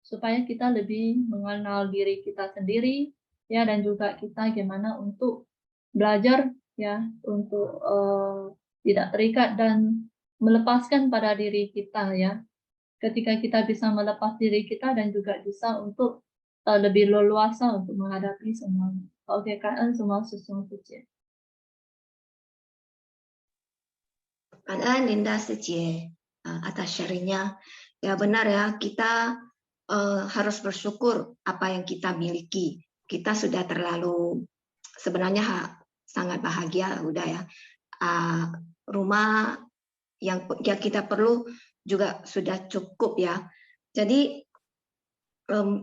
supaya kita lebih mengenal diri kita sendiri, ya, dan juga kita gimana untuk belajar, ya, untuk tidak terikat dan melepaskan pada diri kita, ya. Ketika kita bisa melepas diri kita dan juga bisa untuk lebih leluasa untuk menghadapi semuanya. Oke, kan semua sesuatu. Kaan Linda Sejie atas sharingnya. Ya benar ya, kita harus bersyukur apa yang kita miliki. Kita sudah terlalu sebenarnya sangat bahagia udah ya. Rumah yang kita perlu juga sudah cukup ya. Jadi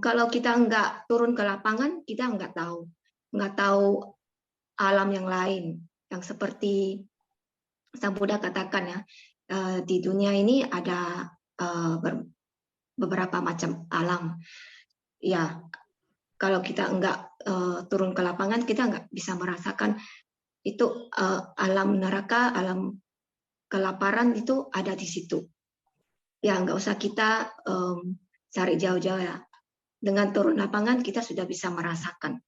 kalau kita nggak turun ke lapangan, kita nggak tahu alam yang lain yang seperti Sang Buddha katakan ya, di dunia ini ada beberapa macam alam. Ya, kalau kita nggak turun ke lapangan, kita nggak bisa merasakan itu alam neraka, alam kelaparan itu ada di situ. Ya, nggak usah kita cari jauh-jauh ya. Dengan turun lapangan kita sudah bisa merasakan.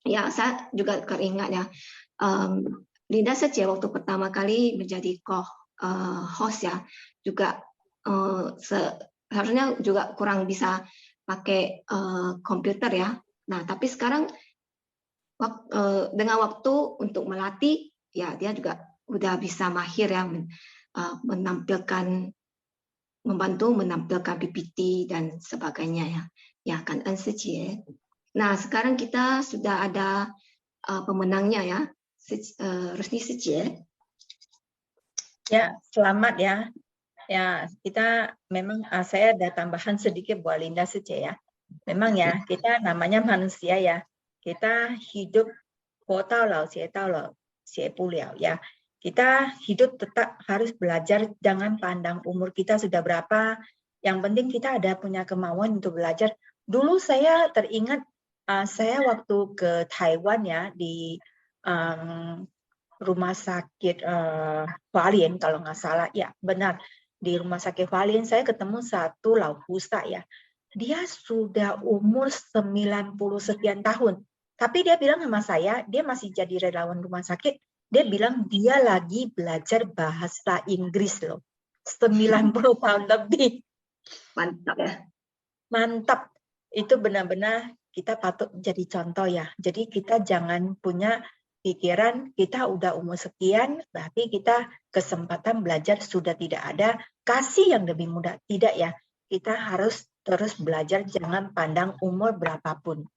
Ya, saya juga teringat ya. Linda Sejie waktu pertama kali menjadi host ya, juga seharusnya juga kurang bisa pakai komputer ya. Nah, tapi sekarang dengan waktu untuk melatih, ya dia juga udah bisa mahir ya, membantu menampilkan PPT dan sebagainya ya. Ya kan Sejie. Nah, sekarang kita sudah ada pemenangnya ya. Rusni Sejie. Ya, selamat ya. Ya, kita memang saya ada tambahan sedikit buat Linda Sejie ya. Memang ya, kita namanya manusia ya. Kita hidup ya. Kita hidup tetap harus belajar, jangan pandang umur kita sudah berapa. Yang penting kita ada punya kemauan untuk belajar. Dulu saya teringat saya waktu ke Taiwan ya, di rumah sakit Hualien kalau nggak salah, ya benar, di rumah sakit Hualien saya ketemu satu laupusa ya, dia sudah umur 90 sekian tahun, tapi dia bilang sama saya, dia masih jadi relawan rumah sakit, dia bilang dia lagi belajar bahasa Inggris loh, 90 tahun lebih. Mantap ya. Mantap, itu benar-benar kita patut jadi contoh ya. Jadi kita jangan punya pikiran kita udah umur sekian, berarti kita kesempatan belajar sudah tidak ada, kasih yang lebih muda. Tidak ya, kita harus terus belajar, jangan pandang umur berapapun.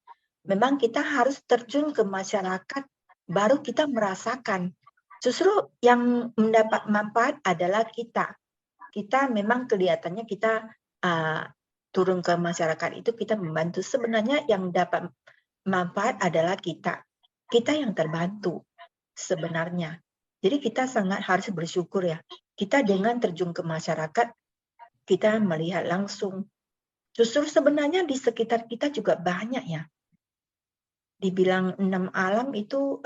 Memang kita harus terjun ke masyarakat, baru kita merasakan. Justru yang mendapat manfaat adalah kita. Kita memang kelihatannya kita turun ke masyarakat itu kita membantu. Sebenarnya yang dapat manfaat adalah kita yang terbantu sebenarnya. Jadi kita sangat harus bersyukur ya. Kita dengan terjun ke masyarakat, kita melihat langsung. Justru sebenarnya di sekitar kita juga banyak ya. Dibilang 6 alam itu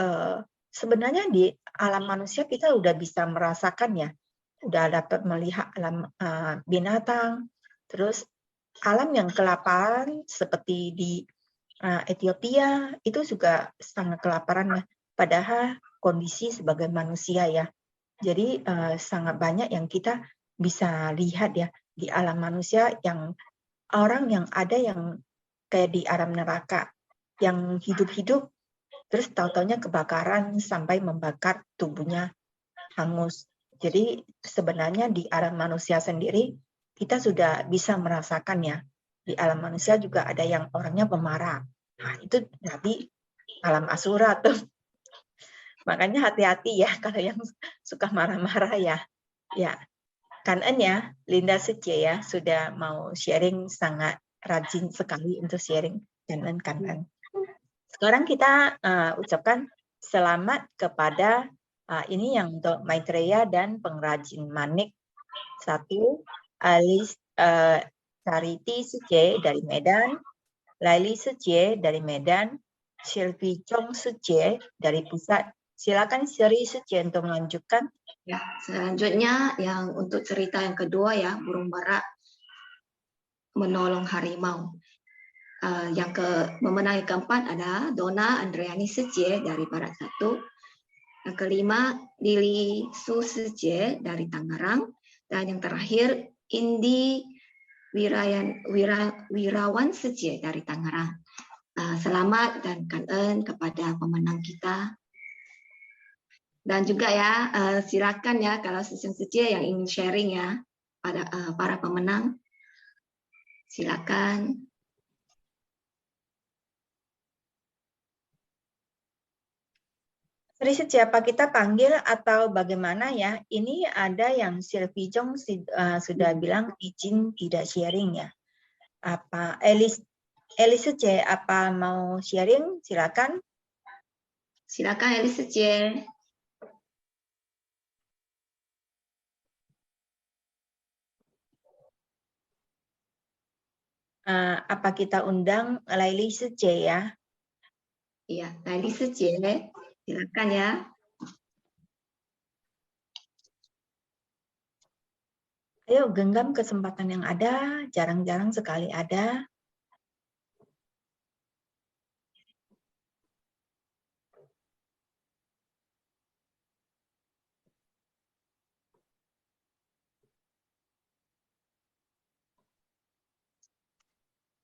sebenarnya di alam manusia kita udah bisa merasakan ya. Udah dapat melihat alam binatang, terus alam yang kelaparan seperti di Ethiopia itu juga sangat kelaparan ya. Padahal kondisi sebagai manusia ya. Jadi sangat banyak yang kita bisa lihat ya di alam manusia, yang orang yang ada yang kayak di alam neraka, yang hidup-hidup terus tahu-taunya kebakaran sampai membakar tubuhnya hangus. Jadi sebenarnya di alam manusia sendiri kita sudah bisa merasakan ya. Di alam manusia juga ada yang orangnya pemarah. Nah, itu nanti alam asura tuh. Makanya hati-hati ya kalau yang suka marah-marah ya. Ya, Kanan ya, Linda Sece ya sudah mau sharing, sangat rajin sekali untuk sharing. Kanan. Sekarang kita ucapkan selamat kepada ini yang untuk Maitreya dan pengrajin manik. 1, Alice Charity Sece dari Medan, Laili Sece dari Medan, Sylvie Chong Sece dari pusat. Silakan Sri Sece untuk melanjutkan. Ya, selanjutnya yang untuk cerita yang kedua ya, burung merak menolong harimau. Pemenang yang keempat ada Donna Andriani Sece dari Barat 1. Yang kelima, Lili Su Sece dari Tangerang. Dan yang terakhir, Indi Wirawan Sece dari Tangerang. Selamat dan kangen kepada pemenang kita. Dan juga ya, silakan ya kalau Sece yang ingin sharing ya pada para pemenang. Silakan. Sri siapa kita panggil atau bagaimana ya? Ini ada yang Sylvie Chong sudah bilang izin tidak sharing ya. Apa Elise C apa mau sharing? Silakan. Silakan Elise C. Apa kita undang Laili Sece ya? Iya, Laili Sece, silakan ya. Ayo genggam kesempatan yang ada, jarang-jarang sekali ada.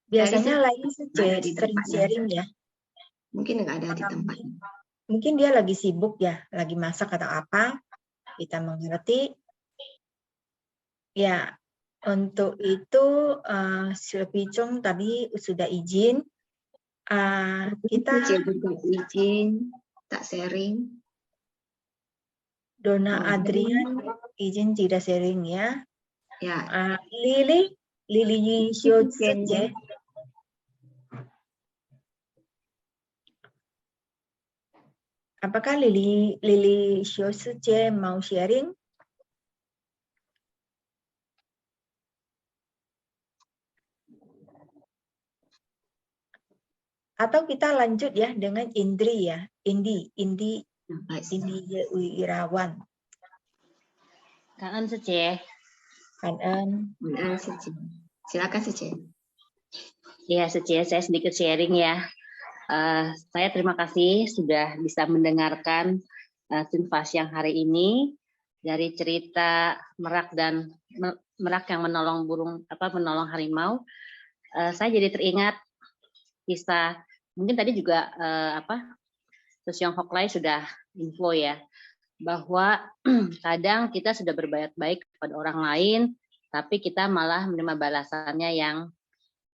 Biasanya Laili Sece sering sharing ya. Mungkin nggak ada di tempat. Mungkin dia lagi sibuk ya, lagi masak atau apa. Kita mengerti. Ya, untuk itu Sylvie Chong tadi sudah izin. Kita izin tak sharing. Donna Adrian izin tidak sharing ya. Ya. Lili Sece. Apakah Lili Sece mau sharing? Atau kita lanjut ya dengan Indri ya, Indi Wirawan. Kangen Sece. Kangen Sece. Silakan Sece. Ya Sece, saya sedikit sharing ya. Saya terima kasih sudah bisa mendengarkan Sunfas yang hari ini dari cerita merak yang menolong menolong harimau. Saya jadi teringat kisah, mungkin tadi juga Sosyong Hoklai sudah info ya, bahwa kadang kita sudah berbuat baik kepada orang lain, tapi kita malah menerima balasannya yang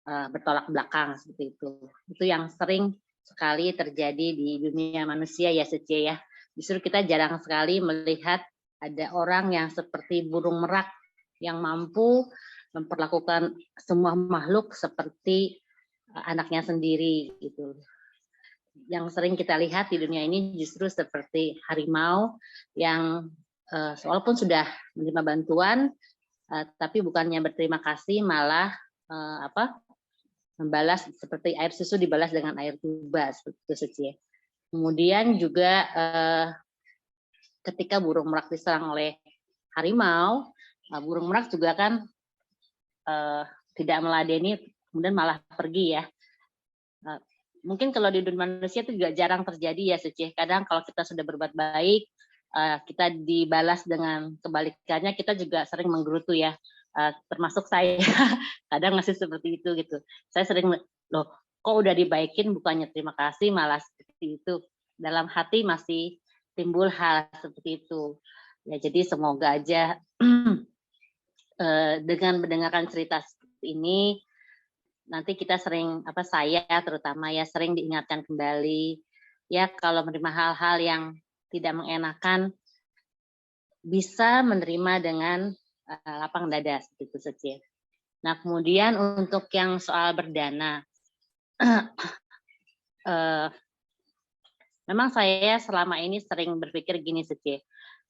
bertolak belakang seperti itu. Itu yang sering sekali terjadi di dunia manusia ya Sece ya. Justru kita jarang sekali melihat ada orang yang seperti burung merak yang mampu memperlakukan semua makhluk seperti anaknya sendiri gitu. Yang sering kita lihat di dunia ini justru seperti harimau yang walaupun sudah menerima bantuan tapi bukannya berterima kasih malah membalas seperti air susu dibalas dengan air tuba seperti itu Sece. Kemudian juga ketika burung merak diserang oleh harimau, burung merak juga kan tidak meladeni, kemudian malah pergi ya. mungkin kalau di dunia manusia itu juga jarang terjadi ya Suci. Kadang kalau kita sudah berbuat baik, kita dibalas dengan kebalikannya, kita juga sering menggerutu ya. Termasuk saya kadang masih seperti itu gitu. Saya sering, loh kok udah dibaikin bukannya terima kasih, malah seperti itu. Dalam hati masih timbul hal seperti itu. Ya jadi semoga aja dengan mendengarkan cerita seperti ini, nanti kita sering, saya terutama ya sering diingatkan kembali, ya kalau menerima hal-hal yang tidak mengenakan, bisa menerima dengan lapang dada, seperti itu saja. Nah kemudian untuk yang soal berdana, memang saya selama ini sering berpikir gini saja,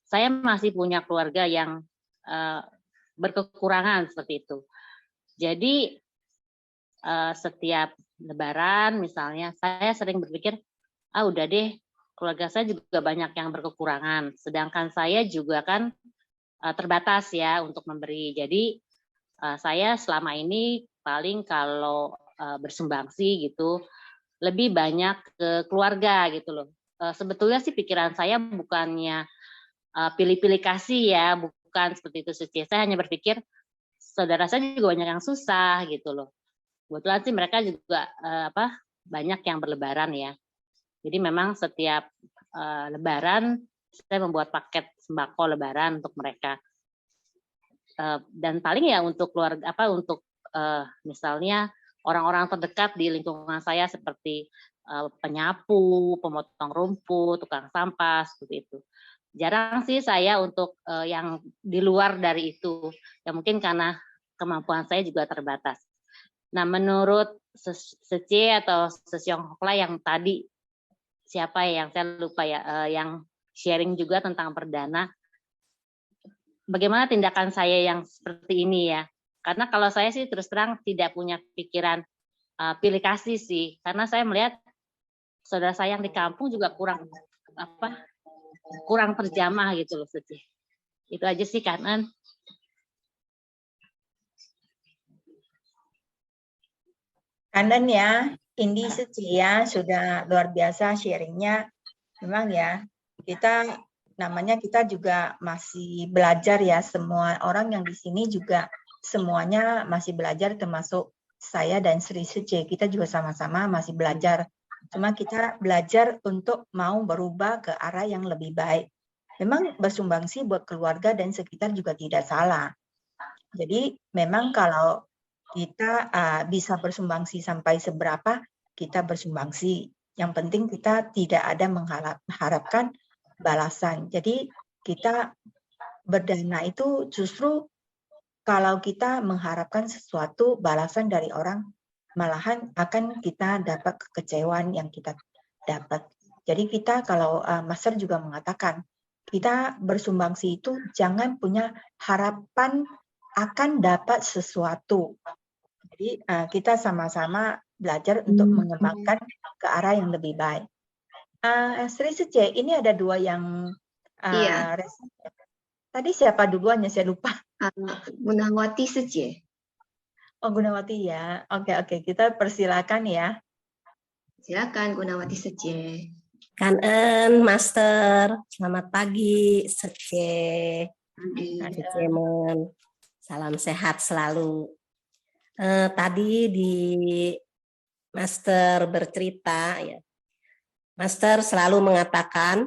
saya masih punya keluarga yang berkekurangan seperti itu. Jadi setiap Lebaran misalnya, saya sering berpikir, udah deh, keluarga saya juga banyak yang berkekurangan, sedangkan saya juga kan terbatas ya untuk memberi. Jadi saya selama ini paling kalau bersumbangsi gitu, lebih banyak ke keluarga gitu loh. Sebetulnya sih pikiran saya bukannya pilih-pilih kasih ya, bukan seperti itu Suci. Saya hanya berpikir, saudara saya juga banyak yang susah gitu loh. Kebetulan sih mereka juga banyak yang berlebaran ya. Jadi memang setiap lebaran saya membuat paket sembako lebaran untuk mereka. Dan paling ya untuk keluarga untuk misalnya orang-orang terdekat di lingkungan saya seperti penyapu, pemotong rumput, tukang sampah seperti itu. Jarang sih saya untuk yang di luar dari itu. Ya mungkin karena kemampuan saya juga terbatas. Nah, menurut Sece atau Sesiongkla yang tadi, siapa yang saya lupa ya, yang sharing juga tentang perdana, bagaimana tindakan saya yang seperti ini ya? Karena kalau saya sih terus terang tidak punya pikiran pilih kasih sih, karena saya melihat saudara saya yang di kampung juga kurang terjamah gitu loh Sece. Itu aja sih Kanan. Kanan ya, Indi Suci ya, sudah luar biasa sharingnya. Memang ya, kita juga masih belajar ya, semua orang yang di sini juga semuanya masih belajar, termasuk saya dan Sri Suci. Kita juga sama-sama masih belajar. Cuma kita belajar untuk mau berubah ke arah yang lebih baik. Memang bersumbangsi buat keluarga dan sekitar juga tidak salah. Jadi memang kalau kita bisa bersumbangsi sampai seberapa, kita bersumbangsi. Yang penting kita tidak ada mengharapkan balasan. Jadi kita berdana itu justru kalau kita mengharapkan sesuatu balasan dari orang, malahan akan kita dapat kekecewaan yang kita dapat. Jadi kita kalau Master juga mengatakan, kita bersumbangsi itu jangan punya harapan akan dapat sesuatu. Jadi kita sama-sama belajar untuk mengembangkan ke arah yang lebih baik. Sri Suci, ini ada dua yang tadi siapa duluannya saya lupa. Gunawati Suci. Oh Gunawati ya. Oke, kita persilakan ya. Silakan Gunawati Suci. Kanan Master, selamat pagi Suci. Salam sehat selalu. Tadi di Master bercerita ya, Master selalu mengatakan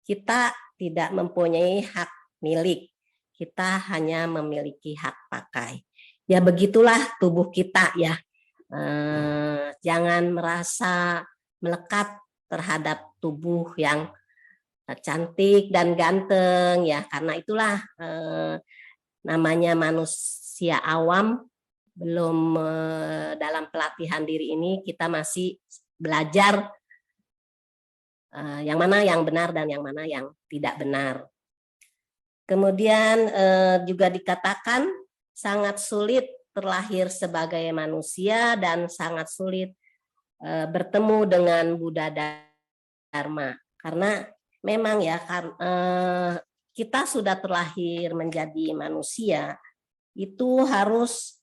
kita tidak mempunyai hak milik, kita hanya memiliki hak pakai. Ya begitulah tubuh kita ya, jangan merasa melekat terhadap tubuh yang cantik dan ganteng ya, karena itulah namanya manusia awam. Belum dalam pelatihan diri ini kita masih belajar yang mana yang benar dan yang mana yang tidak benar. Kemudian juga dikatakan sangat sulit terlahir sebagai manusia dan sangat sulit bertemu dengan Buddha Dharma, karena memang ya kita sudah terlahir menjadi manusia, itu harus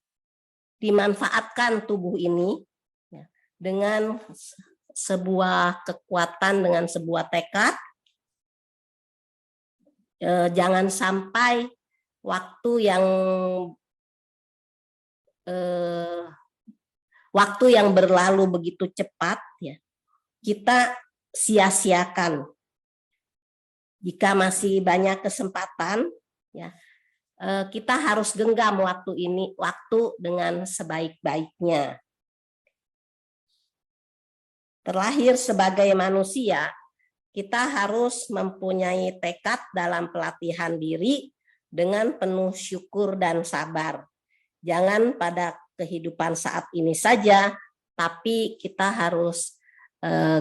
dimanfaatkan tubuh ini ya, dengan sebuah kekuatan dengan sebuah tekad. Jangan sampai waktu yang berlalu begitu cepat ya kita sia-siakan. Jika masih banyak kesempatan ya kita harus genggam waktu dengan sebaik-baiknya. Terlahir sebagai manusia, kita harus mempunyai tekad dalam pelatihan diri dengan penuh syukur dan sabar. Jangan pada kehidupan saat ini saja, tapi kita harus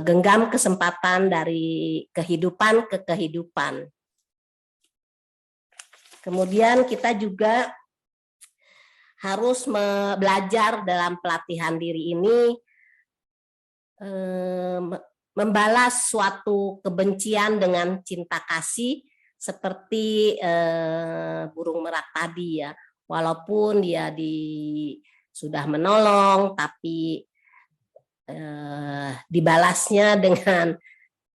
genggam kesempatan dari kehidupan ke kehidupan. Kemudian kita juga harus belajar dalam pelatihan diri ini membalas suatu kebencian dengan cinta kasih seperti burung merak tadi ya. Walaupun dia sudah menolong, tapi dibalasnya dengan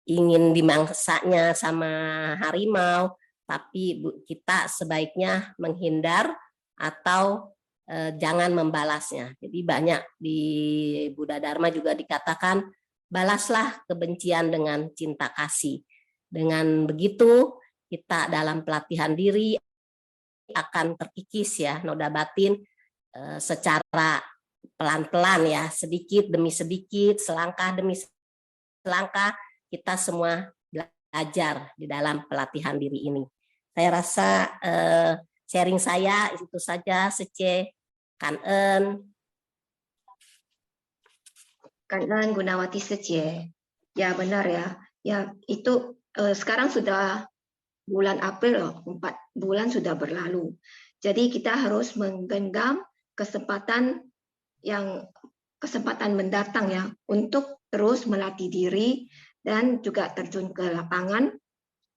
ingin dimangsanya sama harimau. Tapi kita sebaiknya menghindar atau jangan membalasnya. Jadi banyak di Buddha Dharma juga dikatakan balaslah kebencian dengan cinta kasih. Dengan begitu kita dalam pelatihan diri akan terkikis ya noda batin secara pelan-pelan ya, sedikit demi sedikit, selangkah demi selangkah kita semua belajar di dalam pelatihan diri ini. Saya rasa sharing saya itu saja, Sece. Kangen Gunawati Sece. Ya benar ya. Ya itu sekarang sudah bulan April loh, 4 bulan sudah berlalu. Jadi kita harus menggenggam kesempatan mendatang ya untuk terus melatih diri dan juga terjun ke lapangan,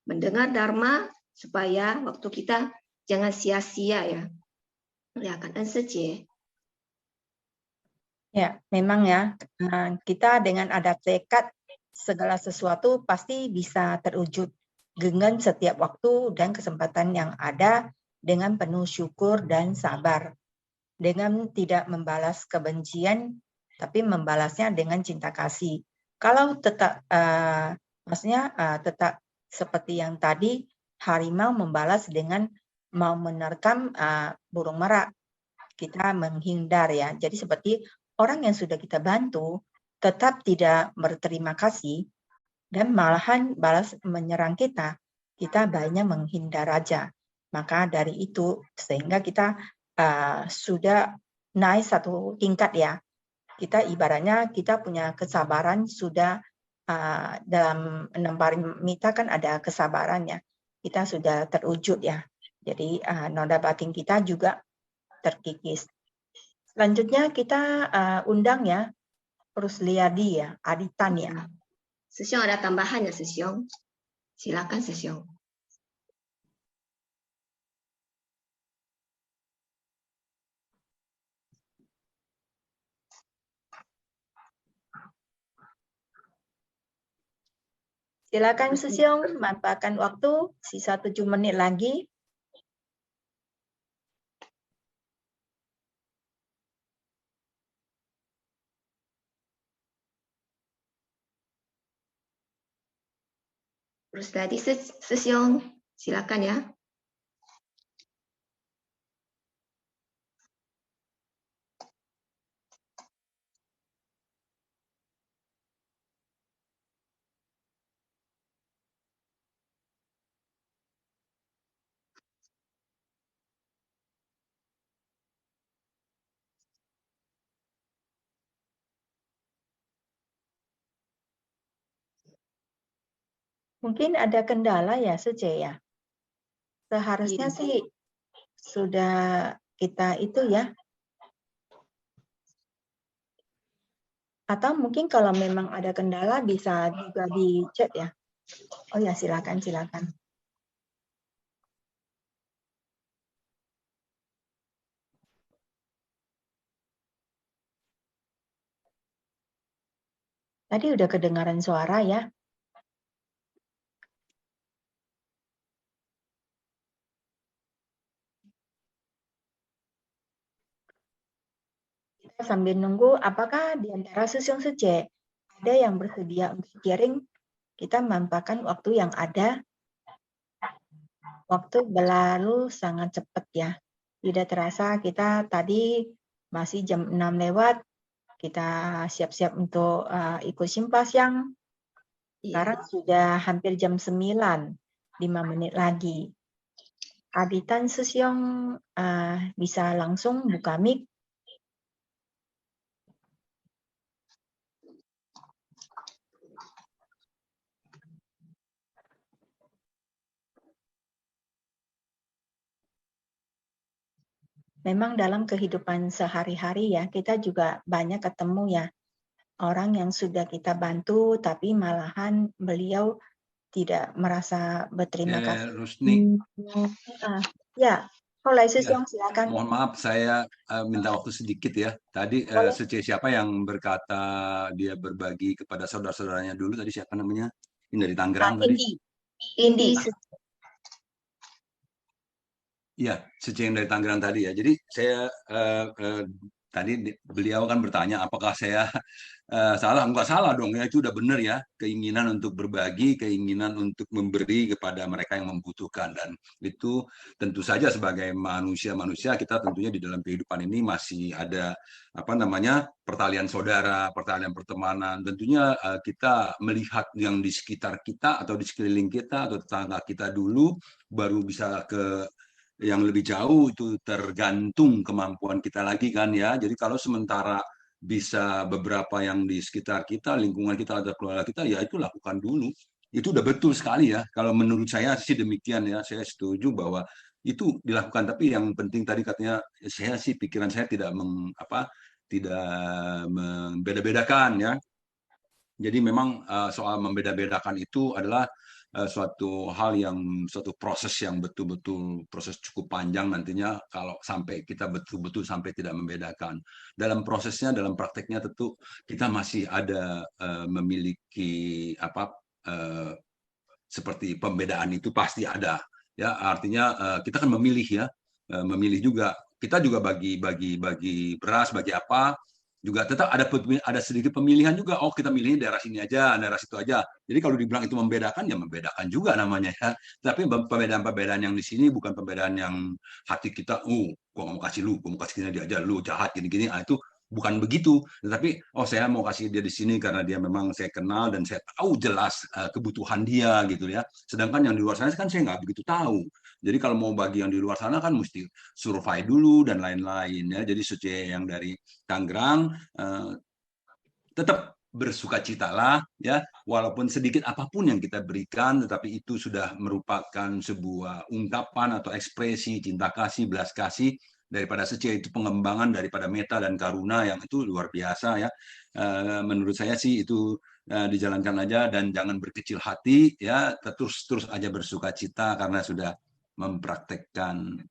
mendengar Dharma supaya waktu kita jangan sia-sia ya. Ya kan, Sece. Ya, memang ya, kita dengan ada tekad segala sesuatu pasti bisa terwujud dengan setiap waktu dan kesempatan yang ada dengan penuh syukur dan sabar. Dengan tidak membalas kebencian, tapi membalasnya dengan cinta kasih. Kalau tetap, tetap seperti yang tadi, harimau membalas dengan mau menerkam burung merak. Kita menghindar ya. Jadi seperti orang yang sudah kita bantu tetap tidak berterima kasih dan malahan balas menyerang kita baiknya menghindar aja. Maka dari itu sehingga kita sudah naik satu tingkat ya. Kita ibaratnya kita punya kesabaran sudah dalam 6 parimita kan ada kesabarannya. Kita sudah terwujud ya. Jadi noda batin kita juga terkikis. Selanjutnya kita undang ya Rusliadi ya, Aditan ya. Sesiong ada tambahan ya Sesiong? Silakan Sesiong. Silakan Sesiong, manfaatkan waktu, sisa 7 menit lagi. Rusliadi Sesiong, silakan ya. Mungkin ada kendala ya Sece ya. Seharusnya sih sudah kita itu ya. Atau mungkin kalau memang ada kendala bisa juga di chat ya. Oh ya silakan. Tadi udah kedengaran suara ya? Kita sambil nunggu, apakah di antara Susyong Suje ada yang bersedia untuk sharing? Kita memanfaatkan waktu yang ada. Waktu berlalu sangat cepat ya. Tidak terasa kita tadi masih jam 6 lewat. Kita siap-siap untuk ikut Simpasiang. Sekarang sudah hampir jam 9, 5 menit lagi. Aditan Susyong bisa langsung buka mic. Memang dalam kehidupan sehari-hari ya, kita juga banyak ketemu ya, orang yang sudah kita bantu, tapi malahan beliau tidak merasa berterima kasih. Rusni. Ya, Holai Susyong silakan. Mohon maaf, saya minta waktu sedikit ya. Tadi siapa yang berkata dia berbagi kepada saudara-saudaranya dulu? Tadi siapa namanya? Ini dari Tangerang tadi. Indi. Iya, yang dari Tangerang tadi ya. Jadi saya tadi beliau kan bertanya apakah saya salah. Enggak salah dong ya, itu udah benar ya. Keinginan untuk berbagi, keinginan untuk memberi kepada mereka yang membutuhkan. Dan itu tentu saja sebagai manusia-manusia kita tentunya di dalam kehidupan ini masih ada pertalian saudara, pertalian pertemanan. Tentunya kita melihat yang di sekitar kita atau di sekeliling kita atau tetangga kita dulu, baru bisa ke yang lebih jauh. Itu tergantung kemampuan kita lagi kan ya. Jadi kalau sementara bisa beberapa yang di sekitar kita, lingkungan kita atau keluarga kita, ya itu lakukan dulu. Itu udah betul sekali ya. Kalau menurut saya sih demikian ya. Saya setuju bahwa itu dilakukan. Tapi yang penting tadi katanya, saya sih pikiran saya tidak membeda-bedakan ya. Jadi memang soal membeda-bedakan itu adalah suatu proses yang betul-betul proses cukup panjang nantinya kalau sampai kita betul-betul sampai tidak membedakan. Dalam prosesnya, dalam prakteknya tentu kita masih ada memiliki seperti pembedaan itu pasti ada ya. Artinya kita kan memilih ya, memilih juga. Kita juga bagi beras, bagi apa juga tetap ada sedikit pemilihan juga. Oh, kita milih daerah sini aja, daerah situ aja. Jadi kalau dibilang itu membedakan, ya membedakan juga namanya ya. Tapi perbedaan-perbedaan yang di sini bukan perbedaan yang hati kita, gua mau kasih lu, gua mau kasih dia aja, lu jahat gini-gini. Itu bukan begitu. Tetapi saya mau kasih dia di sini karena dia memang saya kenal dan saya tahu jelas kebutuhan dia gitu ya. Sedangkan yang di luar sana kan saya nggak begitu tahu. Jadi kalau mau bagi yang di luar sana kan mesti survei dulu dan lain-lain ya. Jadi Suce yang dari Tangerang tetap bersukacitalah ya, walaupun sedikit apapun yang kita berikan, tetapi itu sudah merupakan sebuah ungkapan atau ekspresi cinta kasih, belas kasih daripada Suce. Itu pengembangan daripada meta dan karuna yang itu luar biasa ya. Menurut saya sih itu dijalankan aja dan jangan berkecil hati ya, terus aja bersukacita karena sudah mempraktekkan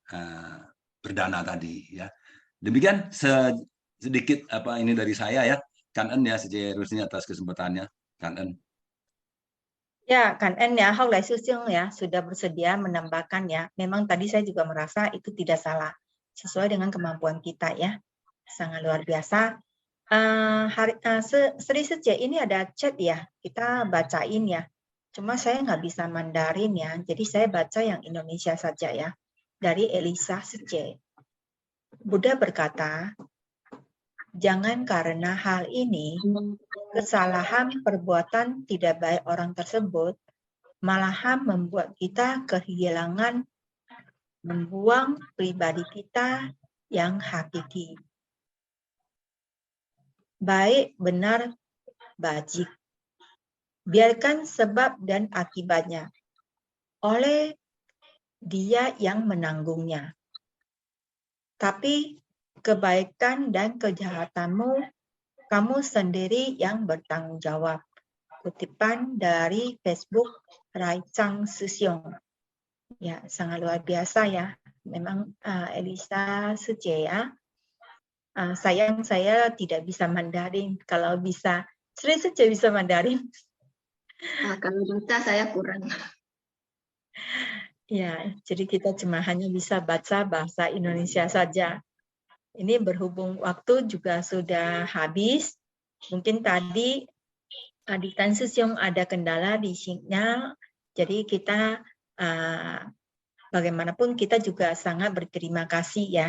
berdana tadi ya. Demikian sedikit ini dari saya ya. Kan ya Suce Rusni atas kesempatannya. Kan. Ya, kan ya, Holai Susyong ya sudah bersedia menambahkan ya. Memang tadi saya juga merasa itu tidak salah, sesuai dengan kemampuan kita ya. Sangat luar biasa. Sri Suce ini ada chat ya, kita bacain ya. Cuma saya nggak bisa Mandarin ya, jadi saya baca yang Indonesia saja ya. Dari Elisa Suce. Buddha berkata, jangan karena hal ini, kesalahan perbuatan tidak baik orang tersebut, malahan membuat kita kehilangan, membuang pribadi kita yang hakiki. Baik, benar, bajik. Biarkan sebab dan akibatnya oleh dia yang menanggungnya. Tapi kebaikan dan kejahatanmu, kamu sendiri yang bertanggung jawab. Kutipan dari Facebook Raicang Susyong. Ya, sangat luar biasa ya. Memang Elisa Suce ya. Sayang saya tidak bisa Mandarin. Kalau bisa Sri saja bisa Mandarin. Kalau duta saya kurang. Ya, jadi kita cuma hanya bisa baca bahasa Indonesia saja. Ini berhubung waktu juga sudah habis. Mungkin tadi di Tansusyong ada kendala di sinyal. Jadi kita bagaimanapun kita juga sangat berterima kasih ya.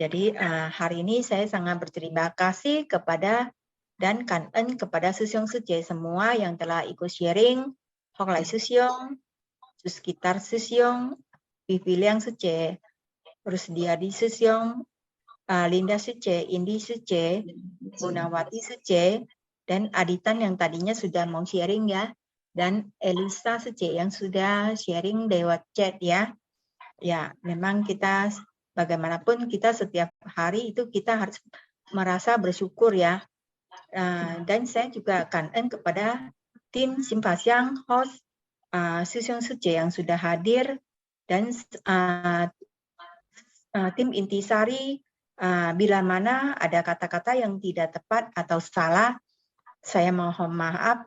Jadi hari ini saya sangat berterima kasih kepada dan kangen kepada Susyong Suje semua yang telah ikut sharing. Hoklai Susyong, Suskitar Susyong, Viviliang Suje, Rusdiadi Susyong, Linda Suje, Indi Suje, Munawati Suje, dan Aditan yang tadinya sudah mau sharing ya, dan Elisa Suje yang sudah sharing lewat chat ya. Ya, memang kita bagaimanapun kita setiap hari itu kita harus merasa bersyukur ya. Dan saya juga kangen kepada tim Simpasiang host Susyong Suje yang sudah hadir dan tim Intisari. Bila mana ada kata-kata yang tidak tepat atau salah, saya mohon maaf.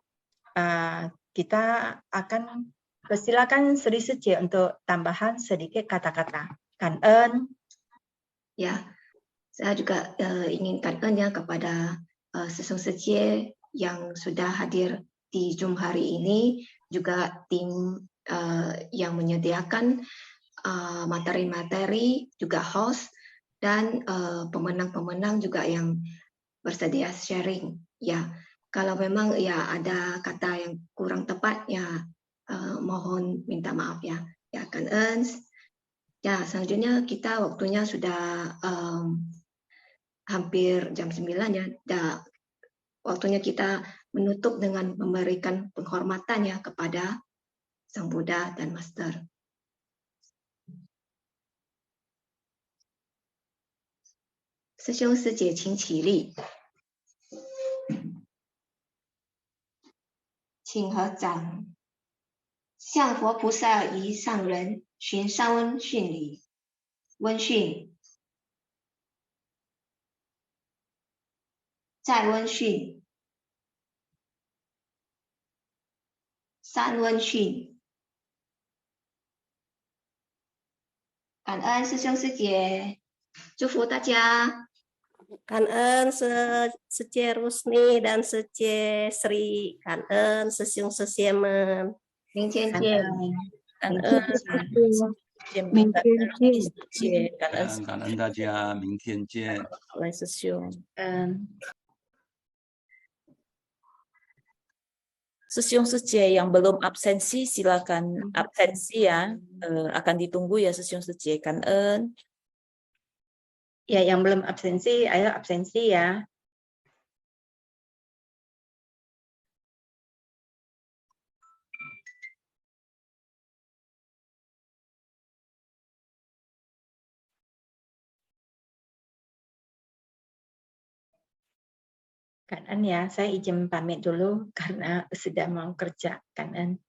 Kita akan persilakan Sri Suje untuk tambahan sedikit kata-kata. Kangen. Ya, saya juga ingin kangen ya kepada Susyong Suje yang sudah hadir di Zoom hari ini, juga tim yang menyediakan materi-materi, juga host, dan pemenang-pemenang juga yang bersedia sharing. Ya, kalau memang ya ada kata yang kurang tepat ya mohon minta maaf ya. Ya, kangen. Ya, selanjutnya kita waktunya sudah hampir jam 9 ya. Waktunya kita menutup dengan memberikan penghormatan ya kepada Sang Buddha dan Master. Susyong Suje 请起立，请合掌，向佛菩萨仪上人循三温训礼。温训，再温训，三温训。感恩师兄师姐，祝福大家。 Kangen Suje Rusni dan Suje Sri, kangen Susyong Susiemen. 明天见。 Kangen感恩大家，明天见。来Susyong. Susyong Suje yang belum absensi silakan absensi ya, akan ditunggu ya Susyong Suje. Kangen. Ya, yang belum absensi, ayo absensi ya. Kangen ya, saya izin pamit dulu karena sudah mau kerja. Kangen.